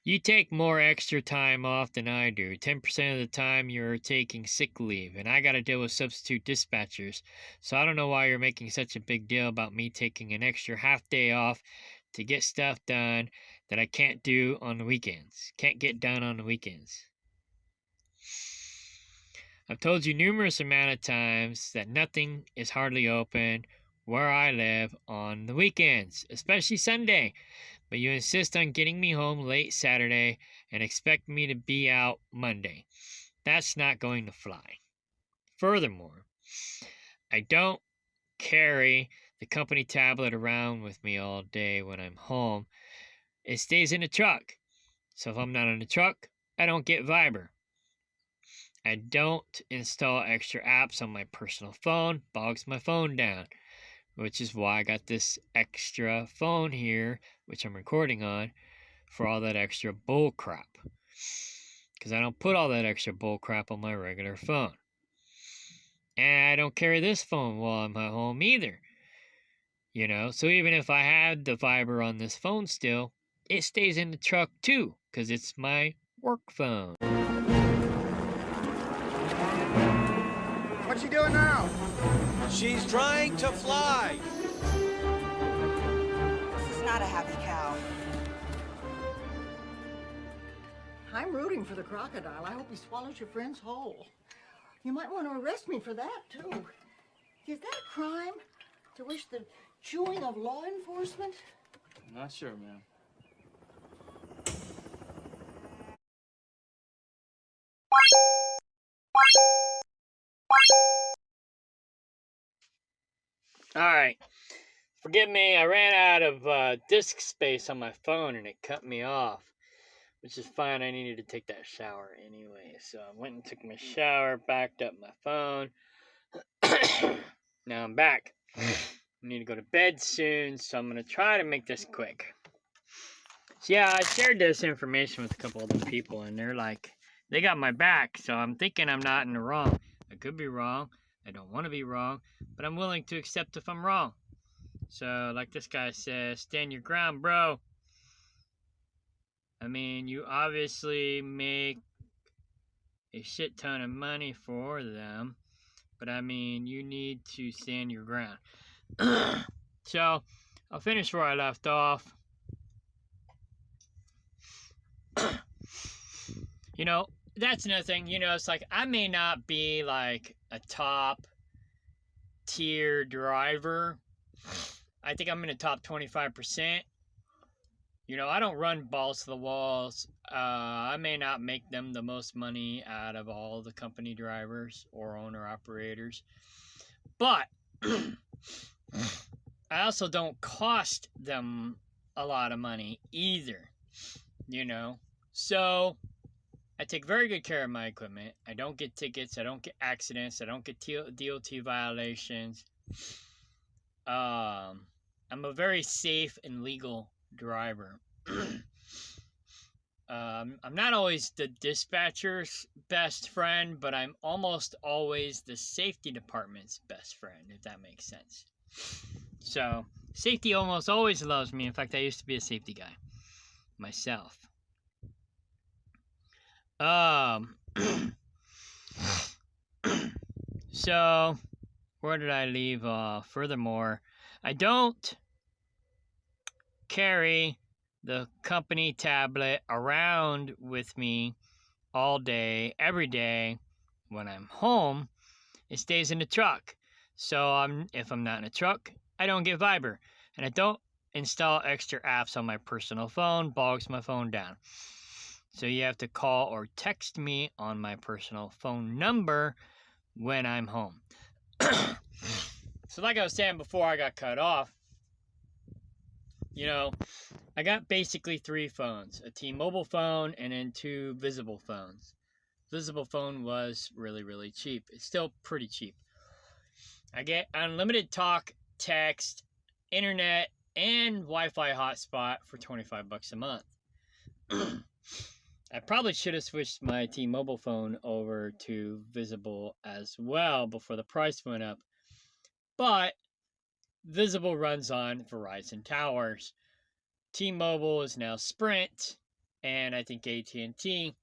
You take more extra time off than I do. 10% of the time you're taking sick leave, and I gotta deal with substitute dispatchers. So I don't know why you're making such a big deal about me taking an extra half day off to get stuff done that I can't do on the weekends. Can't get done on the weekends. I've told you numerous amount of times that nothing is hardly open where I live on the weekends, especially Sunday. But you insist on getting me home late Saturday and expect me to be out Monday. That's not going to fly. Furthermore, I don't carry the company tablet around with me all day when I'm home. It stays in the truck. So if I'm not in the truck, I don't get Viber. I don't install extra apps on my personal phone. Bogs my phone down. Which is why I got this extra phone here, which I'm recording on, for all that extra bull crap. Because I don't put all that extra bull crap on my regular phone. And I don't carry this phone while I'm at home either. So even if I had the Viber on this phone still, it stays in the truck too, because it's my work phone. What's she doing now? She's trying to fly. This is not a happy cow. I'm rooting for the crocodile. I hope he swallows your friends whole. You might want to arrest me for that, too. Is that a crime? To wish the chewing of law enforcement? I'm not sure, ma'am. Alright. Forgive me, I ran out of disk space on my phone and it cut me off. Which is fine, I needed to take that shower anyway. So I went and took my shower, backed up my phone. Now I'm back. I need to go to bed soon, so I'm going to try to make this quick. So yeah, I shared this information with a couple other people, and they're like, they got my back, so I'm thinking I'm not in the wrong. I could be wrong. I don't want to be wrong, but I'm willing to accept if I'm wrong. So like this guy says, stand your ground, bro. I mean, you obviously make a shit ton of money for them, but I mean, you need to stand your ground. So, I'll finish where I left off. That's another thing. It's like I may not be like a top tier driver. I think I'm in the top 25%. I don't run balls to the walls. I may not make them the most money out of all the company drivers or owner-operators. But I also don't cost them a lot of money either. So I take very good care of my equipment. I don't get tickets. I don't get accidents. I don't get DOT violations. I'm a very safe and legal driver. I'm not always the dispatcher's best friend, but I'm almost always the safety department's best friend, if that makes sense. So, safety almost always loves me. In fact, I used to be a safety guy myself. So, where did I leave off? Furthermore, I don't carry the company tablet around with me all day, every day. When I'm home, it stays in the truck. So if I'm not in a truck, I don't get Viber. And I don't install extra apps on my personal phone, bogs my phone down. So you have to call or text me on my personal phone number when I'm home. So like I was saying before I got cut off, I got basically 3 phones, a T-Mobile phone and then 2 Visible phones. Visible phone was really, really cheap. It's still pretty cheap. I get unlimited talk, text, internet, and Wi-Fi hotspot for $25 a month. I probably should have switched my T-Mobile phone over to Visible as well before the price went up. But Visible runs on Verizon towers. T-Mobile is now Sprint, and I think AT&T.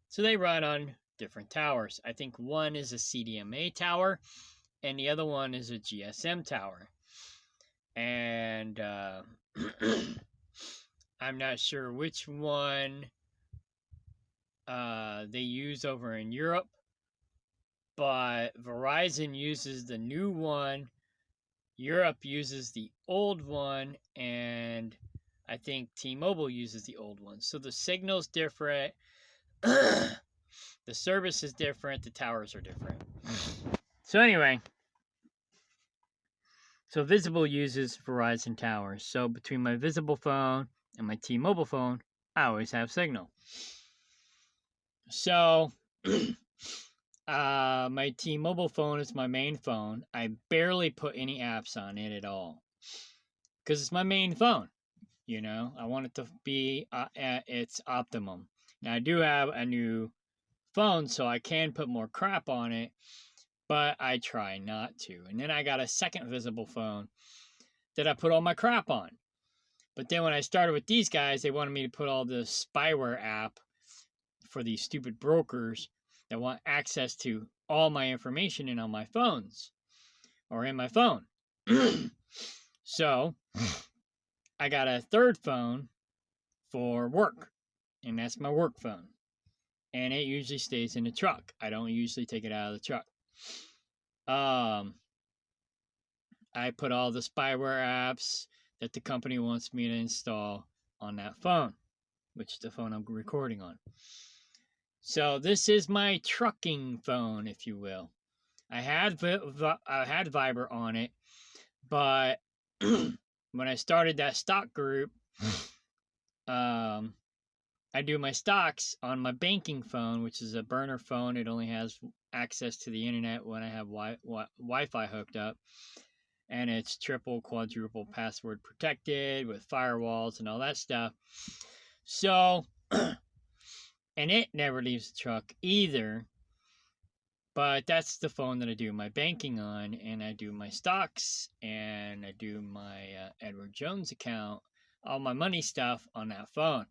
So they run on different towers. I think one is a CDMA tower, and the other one is a GSM tower. And I'm not sure which one they use over in Europe, but Verizon uses the new one, Europe uses the old one, and I think T-Mobile uses the old one. So the signal's different, the service is different, the towers are different. So anyway, so Visible uses Verizon towers. So between my Visible phone and my T-Mobile phone, I always have signal. So my T-Mobile phone is my main phone. I barely put any apps on it at all because it's my main phone. I want it to be at its optimum. Now I do have a new phone, so I can put more crap on it, but I try not to. And then I got a second Visible phone that I put all my crap on. But then when I started with these guys, they wanted me to put all the spyware app for these stupid brokers that want access to all my information in on my phones or in my phone. So I got a third phone for work, and that's my work phone. And it usually stays in the truck. I don't usually take it out of the truck. I put all the spyware apps that the company wants me to install on that phone, which is the phone I'm recording on. So this is my trucking phone, if you will. I had Viber on it, but when I started that stock group, I do my stocks on my banking phone, which is a burner phone. It only has access to the internet when I have Wi-Fi hooked up. And it's triple, quadruple password protected with firewalls and all that stuff. So, and it never leaves the truck either. But that's the phone that I do my banking on, and I do my stocks, and I do my Edward Jones account, all my money stuff on that phone.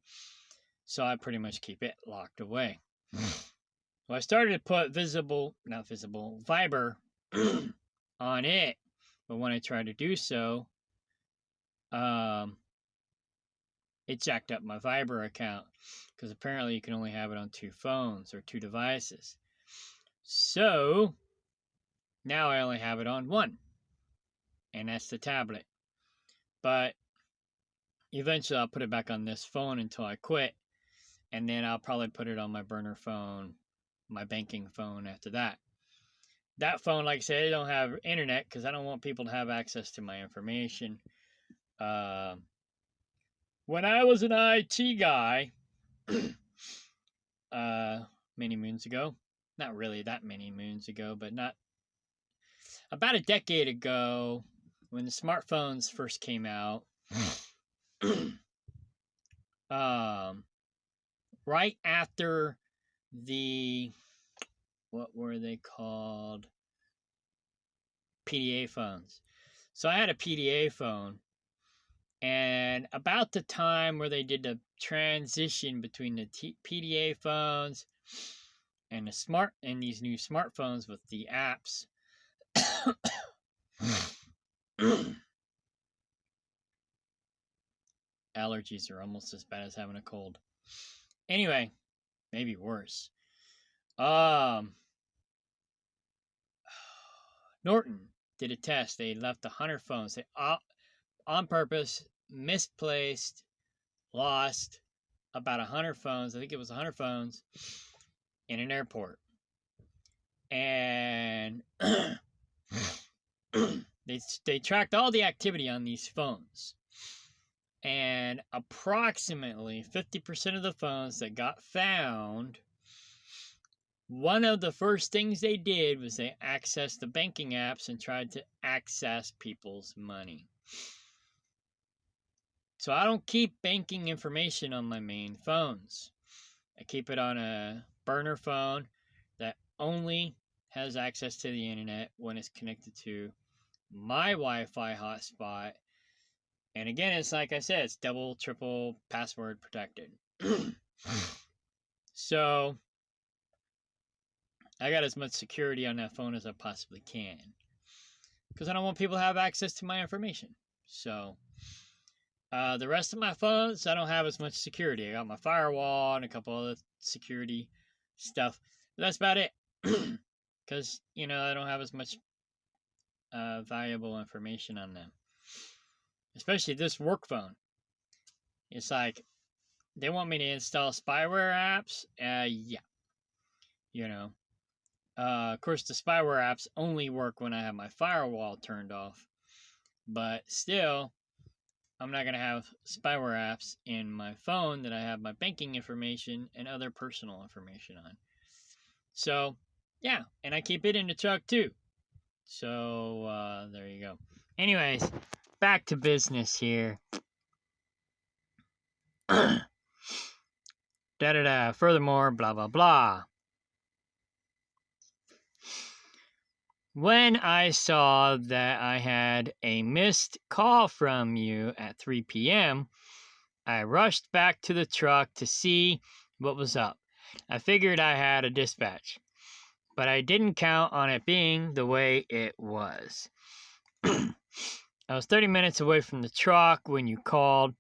So I pretty much keep it locked away. Well, I started to put Viber on it, but when I tried to do so, it jacked up my Viber account, because apparently you can only have it on 2 phones or 2 devices. So now I only have it on 1, and that's the tablet. But eventually I'll put it back on this phone until I quit, and then I'll probably put it on my burner phone, my banking phone after that. That phone, like I said, I don't have internet because I don't want people to have access to my information. When I was an IT guy, many moons ago, not really that many moons ago, but not about a decade ago, when the smartphones first came out, right after the, what were they called? PDA phones. So I had a PDA phone, and about the time where they did the transition between the PDA phones and these new smartphones with the apps, allergies are almost as bad as having a cold. Anyway, maybe worse. Norton did a test. They left 100 phones. They on purpose misplaced, lost about 100 phones. I think it was 100 phones in an airport. And they tracked all the activity on these phones. And approximately 50% of the phones that got found, one of the first things they did was they accessed the banking apps and tried to access people's money. So I don't keep banking information on my main phones. I keep it on a burner phone that only has access to the internet when it's connected to my Wi-Fi hotspot. And again, it's like I said, it's double, triple password protected. So I got as much security on that phone as I possibly can, because I don't want people to have access to my information. So the rest of my phones, I don't have as much security. I got my firewall and a couple other security stuff. But that's about it. Because, I don't have as much valuable information on them. Especially this work phone. It's like, they want me to install spyware apps. Yeah. Of course, the spyware apps only work when I have my firewall turned off. But still, I'm not going to have spyware apps in my phone that I have my banking information and other personal information on. So, yeah, and I keep it in the truck too. So, there you go. Anyways, back to business here. Furthermore, blah, blah, blah. When I saw that I had a missed call from you at 3 p.m., I rushed back to the truck to see what was up. I figured I had a dispatch, but I didn't count on it being the way it was. I was 30 minutes away from the truck when you called,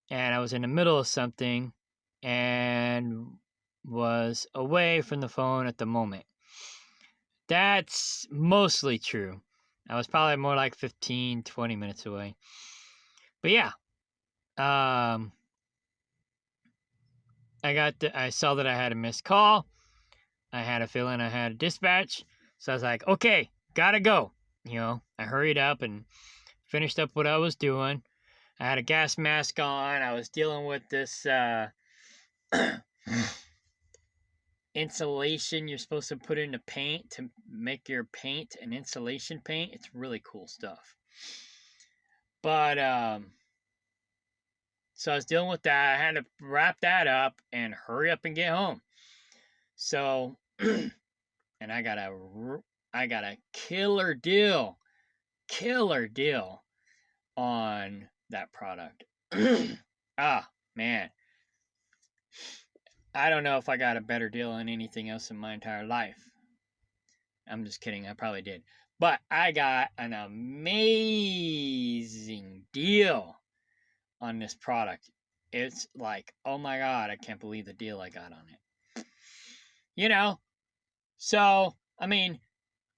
and I was in the middle of something and was away from the phone at the moment. That's mostly true. I was probably more like 15, 20 minutes away. But yeah. I saw that I had a missed call. I had a feeling I had a dispatch. So I was like, okay, gotta go. I hurried up and finished up what I was doing. I had a gas mask on. I was dealing with this insulation you're supposed to put into paint to make your paint an insulation paint. It's really cool stuff. But so I was dealing with that. I had to wrap that up and hurry up and get home. So and I got a killer deal on that product. Man, I don't know if I got a better deal on anything else in my entire life. I'm just kidding. I probably did. But I got an amazing deal on this product. It's like, oh my God, I can't believe the deal I got on it. So,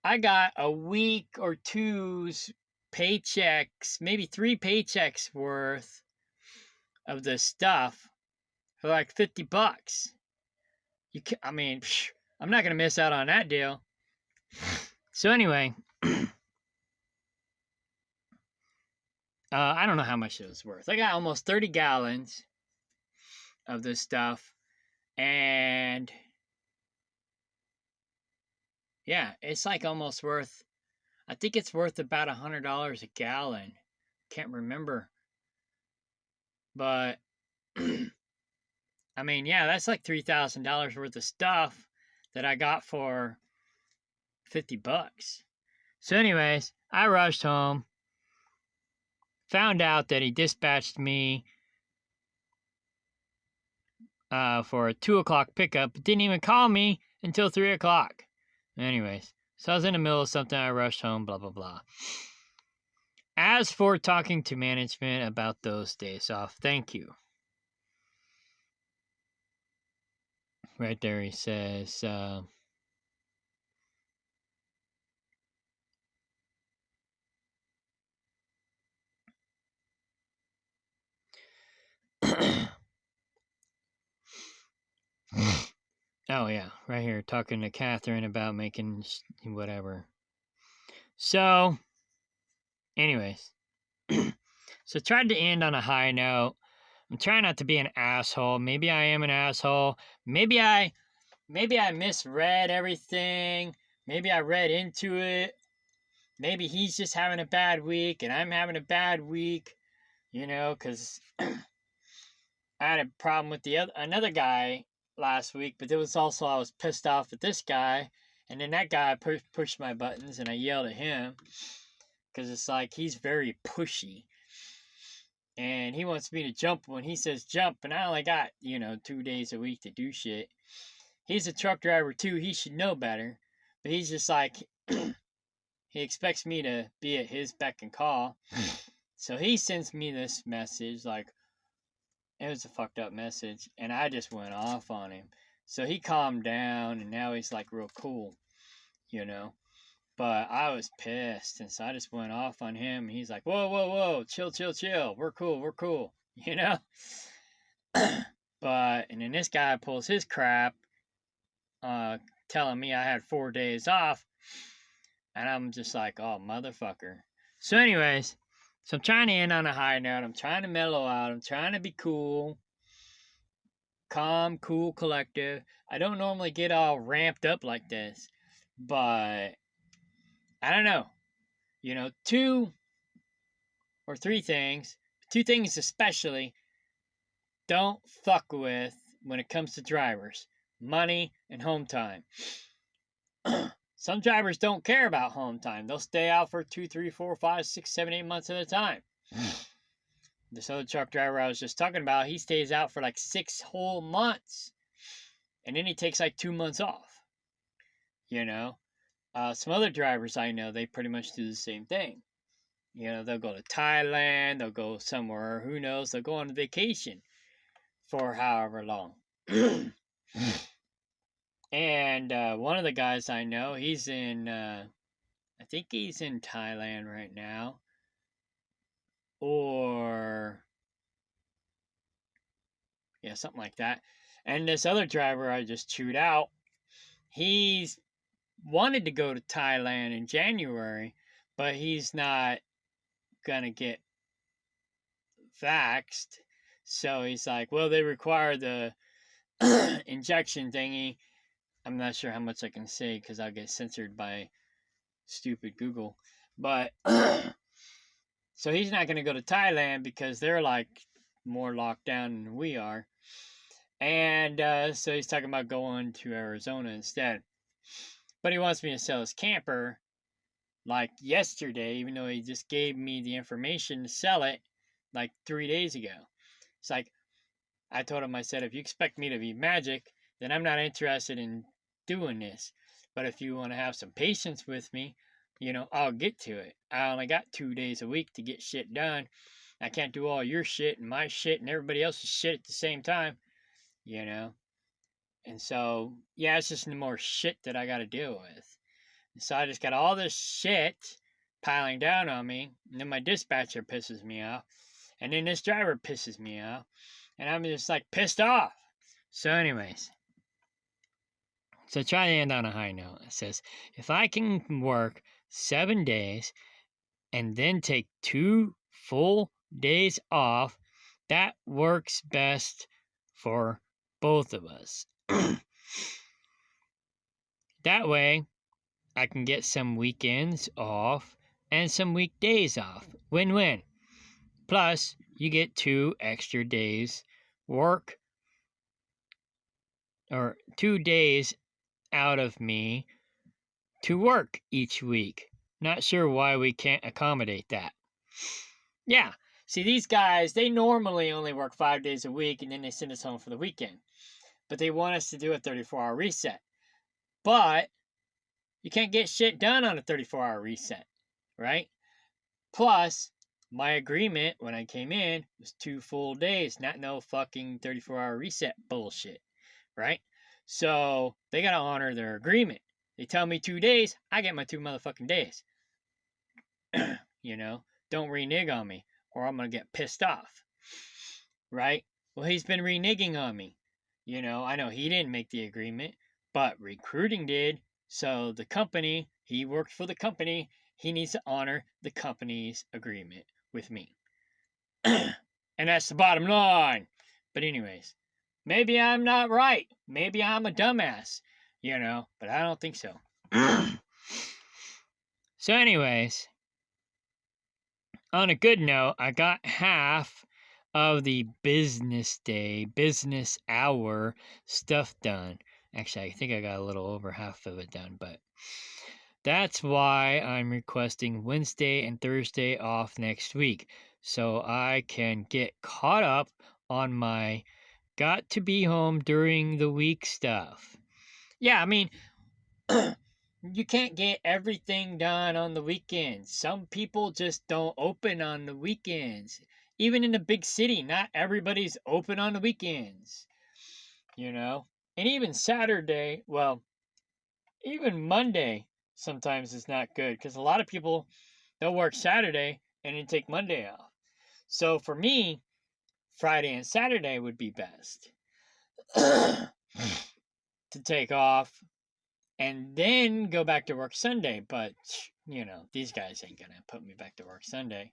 I got a week or two's paychecks, maybe 3 paychecks worth of this stuff for like $50. I'm not going to miss out on that deal. So anyway, I don't know how much it was worth. I got almost 30 gallons of this stuff. And yeah, it's like almost worth, I think it's worth about $100 a gallon. Can't remember. But, yeah, that's like $3,000 worth of stuff that I got for $50. So anyways, I rushed home, found out that he dispatched me for a 2 o'clock pickup, but didn't even call me until 3 o'clock. Anyways, so I was in the middle of something, I rushed home, blah, blah, blah. As for talking to management about those days off, thank you. Right there he says, oh yeah, right here, talking to Catherine about making whatever. So, anyways, so tried to end on a high note. I'm trying not to be an asshole. Maybe I am an asshole. Maybe I misread everything. Maybe I read into it. Maybe he's just having a bad week and I'm having a bad week, because I had a problem with another guy last week, but it was also I was pissed off at this guy, and then that guy pushed my buttons and I yelled at him because it's like he's very pushy. And he wants me to jump when he says jump, and I only got, 2 days a week to do shit. He's a truck driver too. He should know better. But he's just like, he expects me to be at his beck and call. So he sends me this message, like, it was a fucked up message, and I just went off on him. So he calmed down, and now he's like real cool, But I was pissed, and so I just went off on him. He's like, whoa, whoa, whoa, chill, chill, chill. We're cool, But, and then this guy pulls his crap, telling me I had 4 days off, and I'm just like, oh, motherfucker. So anyways, so I'm trying to end on a high note. I'm trying to mellow out. I'm trying to be cool, calm, cool, collective. I don't normally get all ramped up like this, but I don't know. 2 or 3 things, 2 things especially, don't fuck with when it comes to drivers: money and home time. Some drivers don't care about home time. They'll stay out for 2, 3, 4, 5, 6, 7, 8 months at a time. This other truck driver I was just talking about, he stays out for like 6 whole months. And then he takes like 2 months off. Some other drivers I know, they pretty much do the same thing. They'll go to Thailand, they'll go somewhere, who knows, they'll go on vacation for however long. And one of the guys I know, he's in, I think he's in Thailand right now. Or, yeah, something like that. And this other driver I just chewed out, he's wanted to go to Thailand in January, but he's not gonna get vaxxed. So he's like, well, they require the injection thingy. I'm not sure how much I can say because I'll get censored by stupid Google. But so he's not going to go to Thailand because they're like more locked down than we are. And so he's talking about going to Arizona instead. But he wants me to sell his camper like yesterday, even though he just gave me the information to sell it like 3 days ago. It's like, I told him, I said, if you expect me to be magic, then I'm not interested in doing this. But if you want to have some patience with me, I'll get to it. I only got 2 days a week to get shit done. I can't do all your shit and my shit and everybody else's shit at the same time, And so, yeah, it's just more shit that I got to deal with. And so I just got all this shit piling down on me. And then my dispatcher pisses me off. And then this driver pisses me off. And I'm just like pissed off. So anyways. So try to end on a high note. It says, if I can work 7 days and then take 2 full days off, that works best for both of us. That way, I can get some weekends off and some weekdays off. Win-win. Plus, you get 2 extra days work, or 2 days out of me to work each week. Not sure why we can't accommodate that. Yeah, see, these guys, they normally only work 5 days a week and then they send us home for the weekend. But they want us to do a 34-hour reset. But you can't get shit done on a 34-hour reset, right? Plus, my agreement when I came in was 2 full days, not no fucking 34-hour reset bullshit, right? So they gotta honor their agreement. They tell me 2 days, I get my 2 motherfucking days. You know, don't renege on me, or I'm gonna get pissed off, right? Well, he's been reneging on me. You know, I know he didn't make the agreement, but recruiting did. So the company, he worked for the company, he needs to honor the company's agreement with me. And that's the bottom line. But anyways, maybe I'm not right. Maybe I'm a dumbass, you know, but I don't think so. So anyways, on a good note, I got half of the business hour stuff done. Actually, I think I got a little over half of it done, but that's why I'm requesting Wednesday and Thursday off next week, so I can get caught up on my got to be home during the week stuff. Yeah, I mean, you can't get everything done on the weekends. Some people just don't open on the weekends. Even in the big city, not everybody's open on the weekends. You know? And even Saturday, well, even Monday sometimes is not good because a lot of people, they'll work Saturday and then take Monday off. So for me, Friday and Saturday would be best to take off and then go back to work Sunday. But, you know, these guys ain't gonna put me back to work Sunday.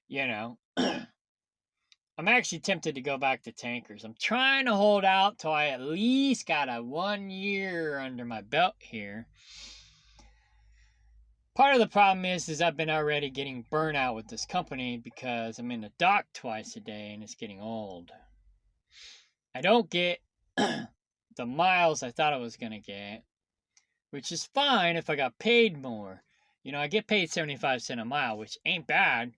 You know, I'm actually tempted to go back to tankers. I'm trying to hold out till I at least got a 1 year under my belt here. Part of the problem is I've been already getting burnout with this company because I'm in the dock twice a day and it's getting old. I don't get the miles I thought I was gonna get, which is fine if I got paid more. You know, I get paid 75 cents a mile, which ain't bad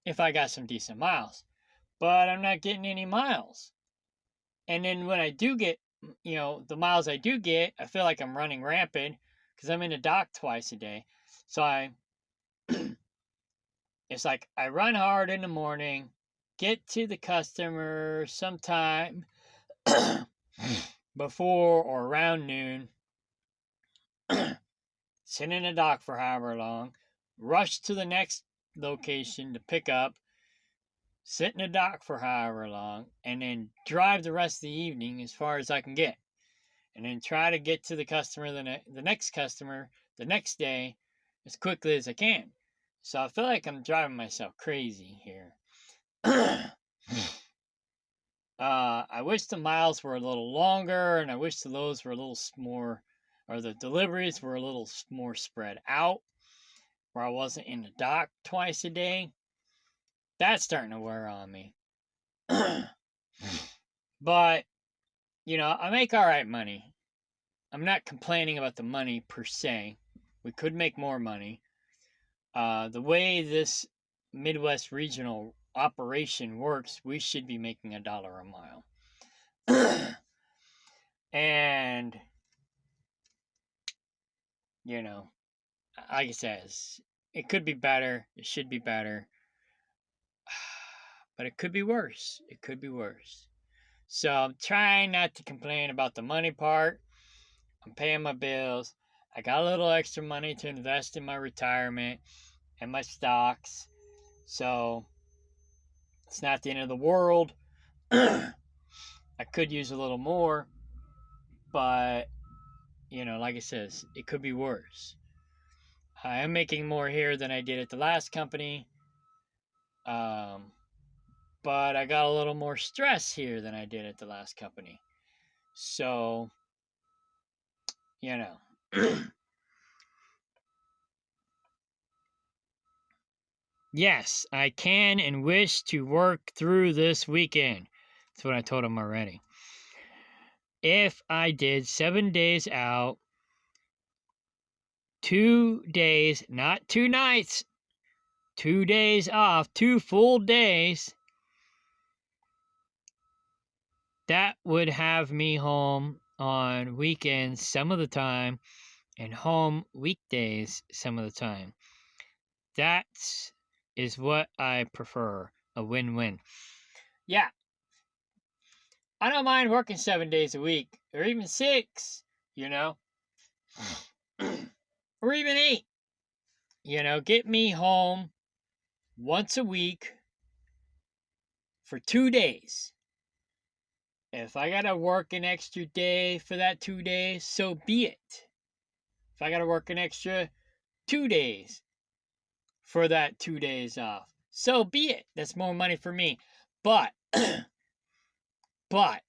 if I got some decent miles. But I'm not getting any miles. And then when I do get, you know, the miles I do get, I feel like I'm running rampant because I'm in the dock twice a day. So it's like I run hard in the morning, get to the customer sometime before or around noon, sit in the dock for however long, rush to the next location to pick up, sit in the dock for however long, and then drive the rest of the evening as far as I can get. And then try to get to the customer, the next customer, the next day as quickly as I can. So I feel like I'm driving myself crazy here. I wish the miles were a little longer, and I wish the loads were a little more, or the deliveries were a little more spread out, where I wasn't in the dock twice a day. That's starting to wear on me. But, you know, I make all right money. I'm not complaining about the money per se. We could make more money. The way this Midwest regional operation works, we should be making $1 a mile. And, you know, like I said, it could be better. It should be better. But it could be worse. It could be worse. So I'm trying not to complain about the money part. I'm paying my bills. I got a little extra money to invest in my retirement and my stocks. So it's not the end of the world. I could use a little more. But, you know, like I said, it could be worse. I am making more here than I did at the last company. But I got a little more stress here than I did at the last company. So, you know. Yes, I can and wish to work through this weekend. That's what I told him already. If I did 7 days out, 2 days, not 2 nights, 2 days off, 2 full days, that would have me home on weekends some of the time and home weekdays some of the time. That's is what I prefer. A win-win. Yeah. I don't mind working 7 days a week, or even 6, you know, or even 8. Get me home once a week for 2 days. If I gotta work an extra day for that 2 days, so be it. If I gotta work an extra 2 days for that 2 days off, so be it. That's more money for me. But, but,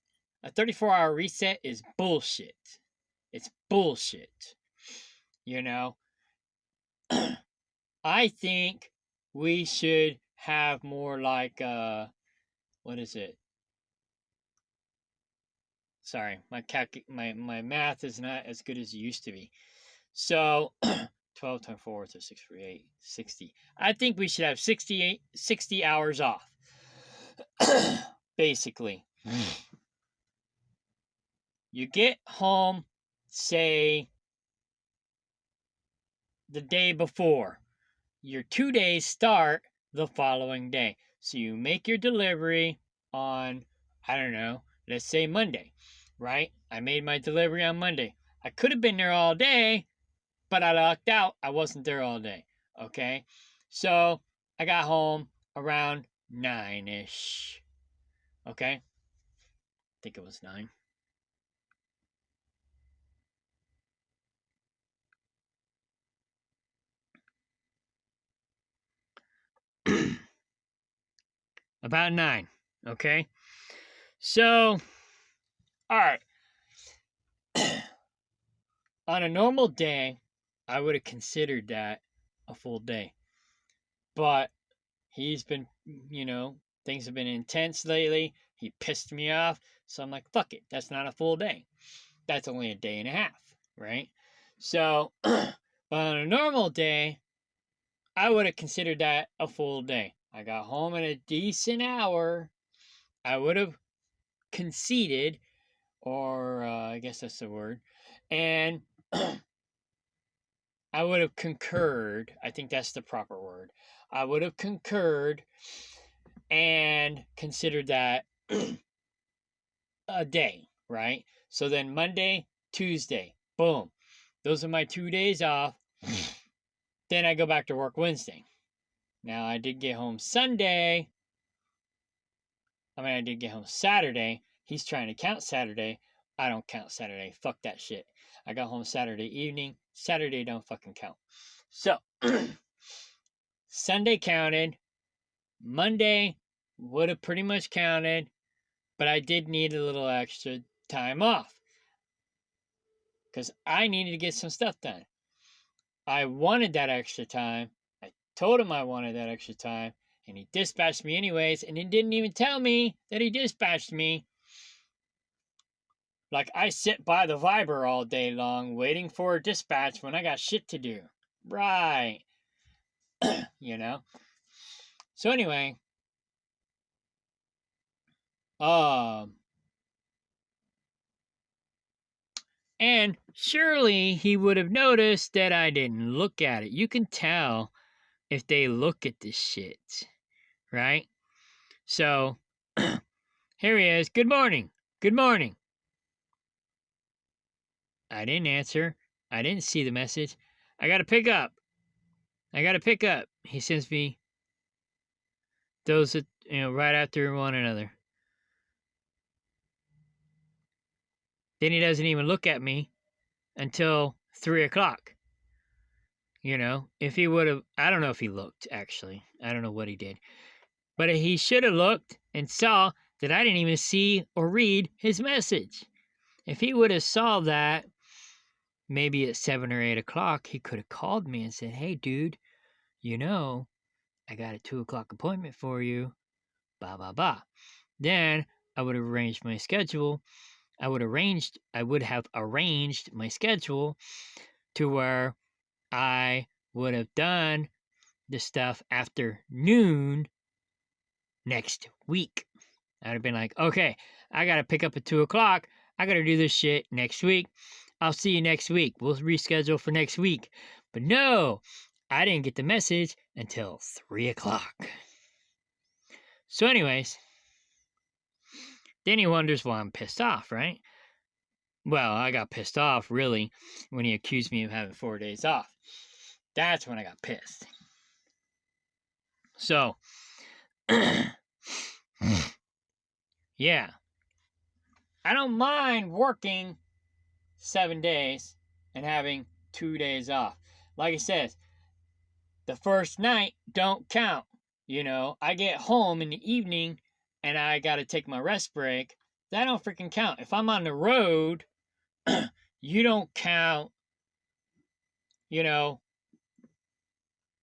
a 34-hour reset is bullshit. It's bullshit. I think we should have more like, what is it? Sorry, my math is not as good as it used to be. So, 12 times 4 is 648, 60. I think we should have 60 hours off. Basically. You get home, say, the day before. Your 2 days start the following day. So you make your delivery on, I don't know, let's say Monday, right? I made my delivery on Monday. I could have been there all day, but I lucked out. I wasn't there all day, okay? So I got home around 9-ish, okay? I think it was 9. About 9, okay? So, all right. On a normal day, I would have considered that a full day. But he's been, things have been intense lately. He pissed me off. So I'm like, fuck it. That's not a full day. That's only a day and a half, right? So, but on a normal day, I would have considered that a full day. I got home in a decent hour. I would have conceded, or I guess that's the word, and I would have concurred. I think that's the proper word. I would have concurred and considered that a day, right? So then Monday, Tuesday, boom. Those are my 2 days off. Then I go back to work Wednesday. Now, I did get home Sunday. I did get home Saturday. He's trying to count Saturday. I don't count Saturday. Fuck that shit. I got home Saturday evening. Saturday don't fucking count. So, Sunday counted. Monday would have pretty much counted. But I did need a little extra time off. Because I needed to get some stuff done. I wanted that extra time. I told him I wanted that extra time. And he dispatched me anyways. And he didn't even tell me that he dispatched me. Like, I sit by the Viber all day long waiting for a dispatch when I got shit to do. Right. So anyway. And surely he would have noticed that I didn't look at it. You can tell if they look at this shit. Right? So, here he is. Good morning. Good morning. I didn't answer. I didn't see the message. I gotta pick up. He sends me those, right after one another. Then he doesn't even look at me until 3 o'clock. If he would have, I don't know if he looked, actually. I don't know what he did. But he should have looked and saw that I didn't even see or read his message. If he would have saw that, maybe at 7 or 8 o'clock, he could have called me and said, hey, dude, I got a 2 o'clock appointment for you. Blah, blah, blah. Then I would have arranged my schedule. I would have arranged my schedule to where I would have done the stuff after noon next week. I'd have been like, okay, I got to pick up at 2 o'clock. I got to do this shit next week. I'll see you next week. We'll reschedule for next week. But no, I didn't get the message until 3 o'clock. So, anyways, then he wonders why I'm pissed off, right? Well, I got pissed off, really, when he accused me of having 4 days off. That's when I got pissed. So, yeah. I don't mind working 7 days and having 2 days off. Like I said, the first night don't count. You know, I get home in the evening and I got to take my rest break. That don't freaking count. If I'm on the road, you don't count, you know,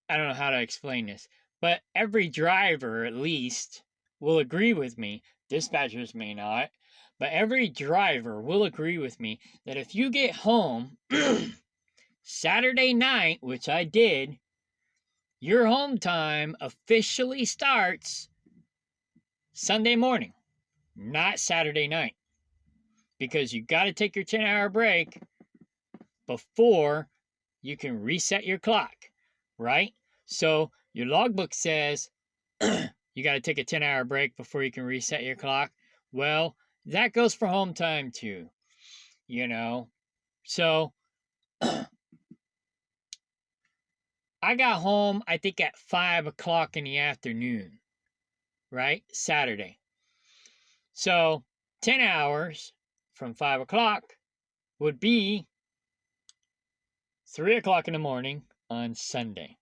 I don't know how to explain this, but every driver at least will agree with me. Dispatchers may not, but every driver will agree with me that if you get home Saturday night, which I did, your home time officially starts Sunday morning, not Saturday night. Because you got to take your 10-hour break before you can reset your clock, right? So your logbook says you got to take a 10-hour break before you can reset your clock. Well, that goes for home time too, you know. So I got home, I think, at 5 o'clock in the afternoon, right? Saturday. So 10 hours from 5 o'clock would be 3 o'clock in the morning on Sunday.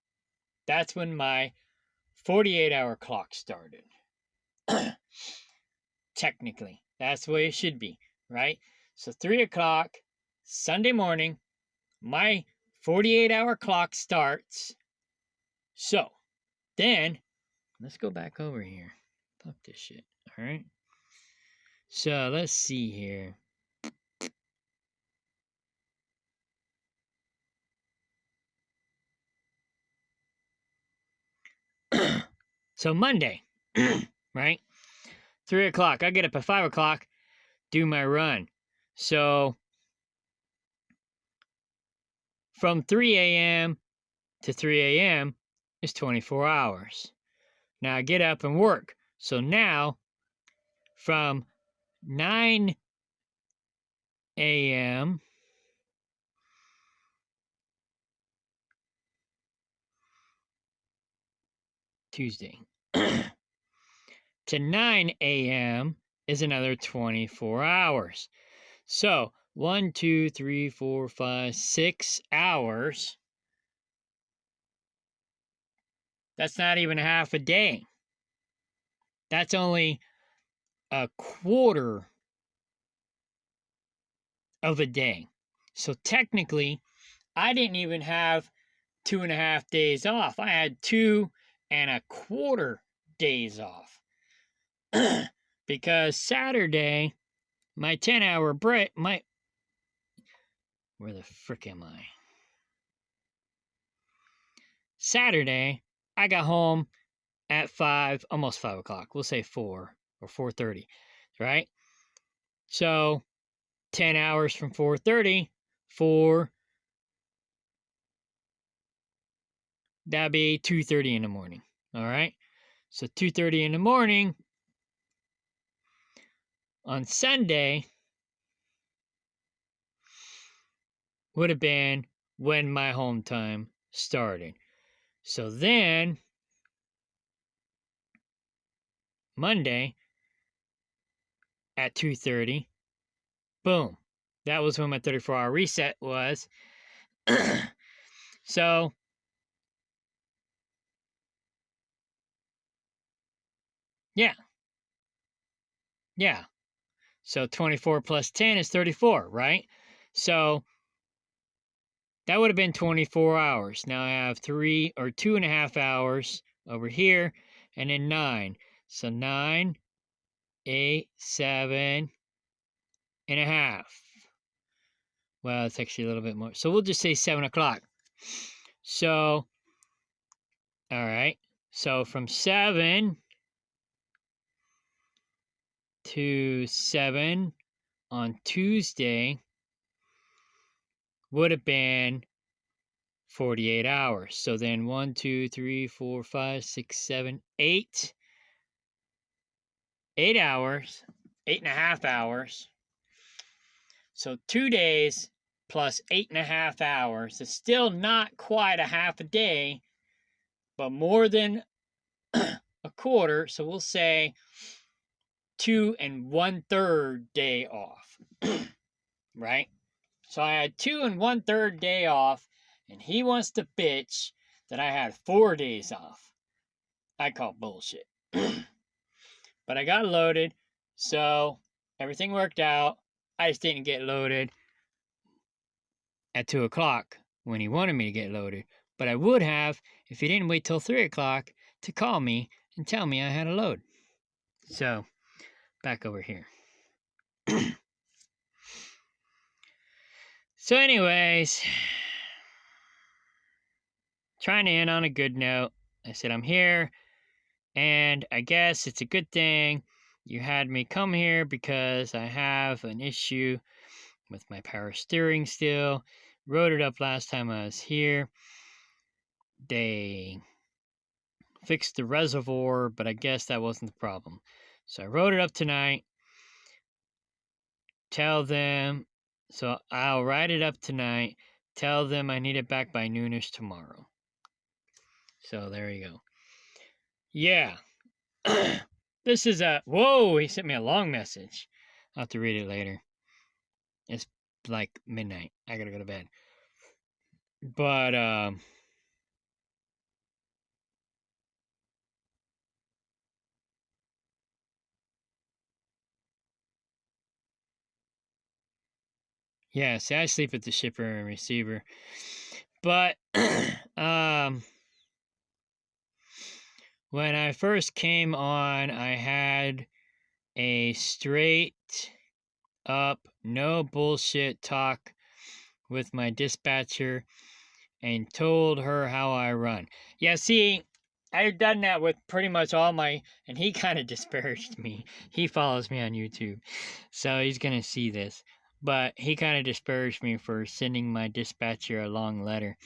That's when my 48-hour clock started. Technically, that's the way it should be, right? So 3 o'clock Sunday morning, my 48-hour clock starts. So then, let's go back over here. Fuck this shit, all right? So let's see here. So Monday, right? 3 o'clock. I get up at 5 o'clock, do my run. So from 3 a.m. to 3 a.m. is 24 hours. Now I get up and work. So now from 9 a.m. Tuesday to 9 a.m. is another 24 hours. So 1, 2, 3, 4, 5, 6 hours. That's not even half a day. That's only a quarter of a day. So technically, I didn't even have 2.5 days off. I had 2.25 days off. Because Saturday, my 10-hour break, where the frick am I? Saturday, I got home at 5, almost 5 o'clock. We'll say 4 or 4:30, right? So 10 hours from 4:30, 4, that'd be 2:30 in the morning, all right? So 2:30 in the morning on Sunday would have been when my home time started. So then Monday at 2:30, boom. That was when my 34-hour reset was. So yeah. So 24 plus 10 is 34, right? So that would have been 24 hours. Now I have 3 or 2.5 hours over here, and then 9. So 9, 8, 7 and a half. Well, it's actually a little bit more. So we'll just say 7 o'clock. So, all right. So from 7 to 7 on Tuesday would have been 48 hours. So then 1, 2, 3, 4, 5, 6, 7, 8. 8 hours. 8.5 hours. So 2 days plus 8.5 hours. It's still not quite a half a day, but more than a quarter. So we'll say 2 1/3 day off. Right? So I had 2 1/3 day off, and he wants to bitch that I had 4 days off. I call bullshit. But I got loaded, so everything worked out. I just didn't get loaded at 2 o'clock when he wanted me to get loaded. But I would have if he didn't wait till 3 o'clock to call me and tell me I had a load. So, back over here. So anyways, trying to end on a good note. I said I'm here, and I guess it's a good thing you had me come here because I have an issue with my power steering still. Wrote it up last time I was here. They fixed the reservoir, but I guess that wasn't the problem. So I wrote it up tonight. Tell them, so I'll write it up tonight. Tell them I need it back by noonish tomorrow. So there you go. Yeah. This is whoa, he sent me a long message. I'll have to read it later. It's like midnight. I gotta go to bed. But, yeah, see, I sleep at the shipper and receiver. But, when I first came on, I had a straight up, no bullshit talk with my dispatcher and told her how I run. Yeah, see, I've done that with pretty much all my, and he kind of disparaged me. He follows me on YouTube, so he's going to see this. But he kind of disparaged me for sending my dispatcher a long letter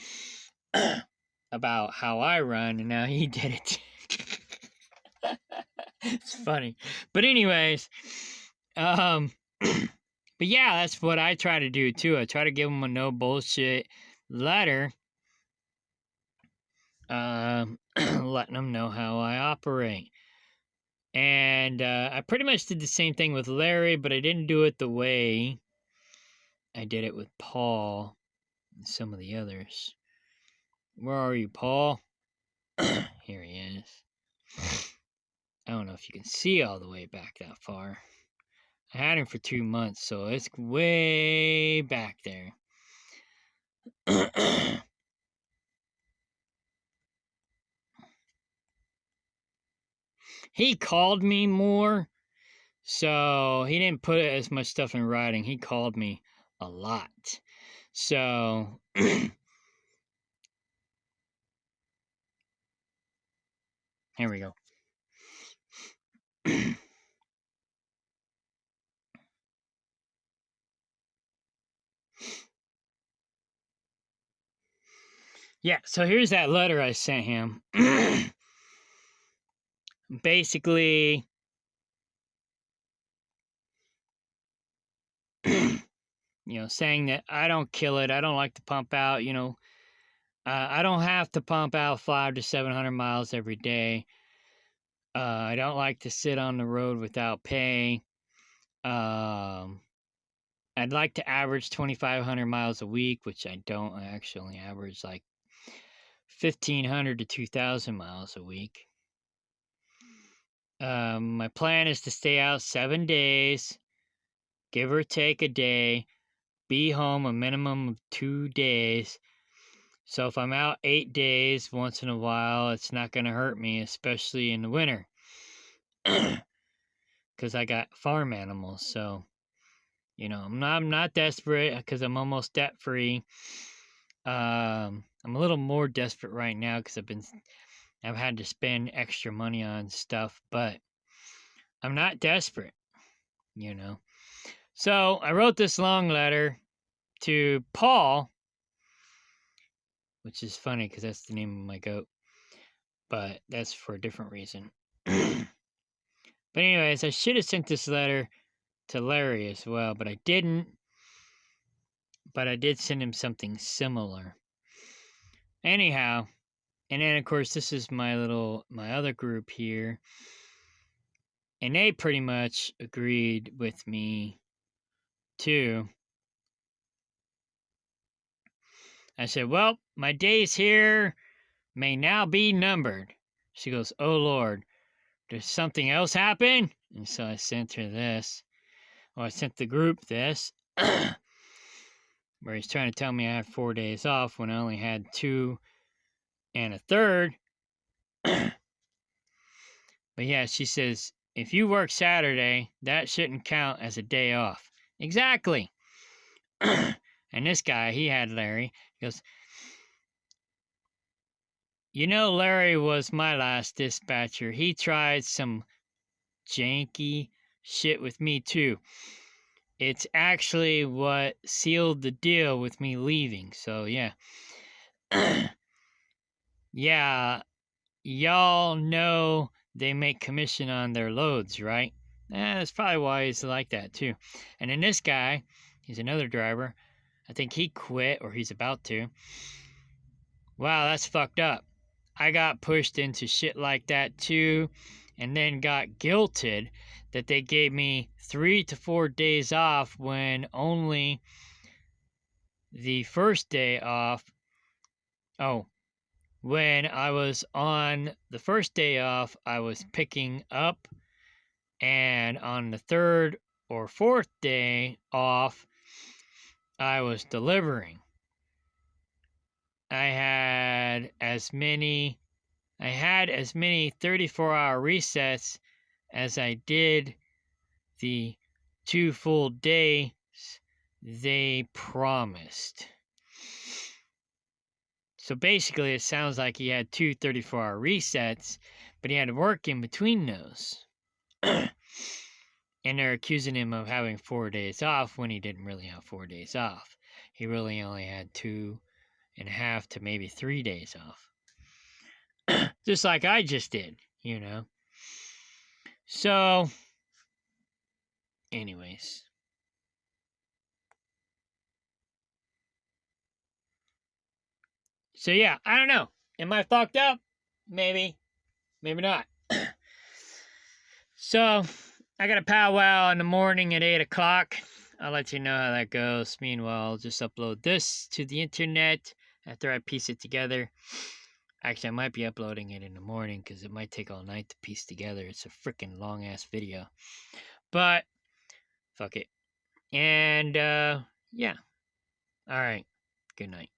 about how I run, and now he did it. It's funny. But anyways, but yeah, that's what I try to do too. I try to give him a no bullshit letter, letting them know how I operate. And I pretty much did the same thing with Larry, but I didn't do it the way I did it with Paul and some of the others. Where are you, Paul? Here he is. I don't know if you can see all the way back that far. I had him for 2 months, so it's way back there. He called me more, so he didn't put as much stuff in writing. He called me a lot. So, here we go. Yeah, so here's that letter I sent him. Basically, saying that I don't kill it. I don't like to pump out, I don't have to pump out 500 to 700 miles every day. I don't like to sit on the road without pay. I'd like to average 2,500 miles a week, which I don't. I actually average like 1,500 to 2,000 miles a week. My plan is to stay out 7 days, give or take a day, be home a minimum of 2 days. So if I'm out 8 days once in a while, it's not going to hurt me, especially in the winter. Because I got farm animals, so, I'm not desperate because I'm almost debt-free. I'm a little more desperate right now because I've had to spend extra money on stuff, but I'm not desperate, So I wrote this long letter to Paul, which is funny because that's the name of my goat. But that's for a different reason. But anyways, I should have sent this letter to Larry as well, but I didn't. But I did send him something similar. Anyhow, and then of course this is my other group here. And they pretty much agreed with me too. I said, well, my days here may now be numbered. She goes, oh Lord, does something else happen? And so I sent her this. Well, I sent the group this, where he's trying to tell me I had 4 days off when I only had 2 1/3. But yeah, she says, if you work Saturday, that shouldn't count as a day off. Exactly. And this guy, he had Larry. He goes, you know, Larry was my last dispatcher. He tried some janky shit with me too. It's actually what sealed the deal with me leaving. So yeah. Yeah, y'all know they make commission on their loads, right? That's probably why he's like that too. And then this guy, he's another driver. I think he quit or he's about to. Wow, that's fucked up. I got pushed into shit like that too, and then got guilted that they gave me 3 to 4 days off when only the first day off. Oh, when I was on the first day off, I was picking up, and on the third or fourth day off, I was delivering. I had as many 34-hour resets as I did the 2 full days they promised. So basically, it sounds like he had 2 34-hour resets, but he had to work in between those. And they're accusing him of having 4 days off when he didn't really have 4 days off. He really only had 2.5 to maybe 3 days off. Just like I just did, you know. So, anyways. So yeah, I don't know. Am I fucked up? Maybe. Maybe not. So, I got a powwow in the morning at 8 o'clock. I'll let you know how that goes. Meanwhile, I'll just upload this to the internet after I piece it together. Actually, I might be uploading it in the morning because it might take all night to piece together. It's a freaking long-ass video. But, fuck it. And, yeah. Alright. Good night.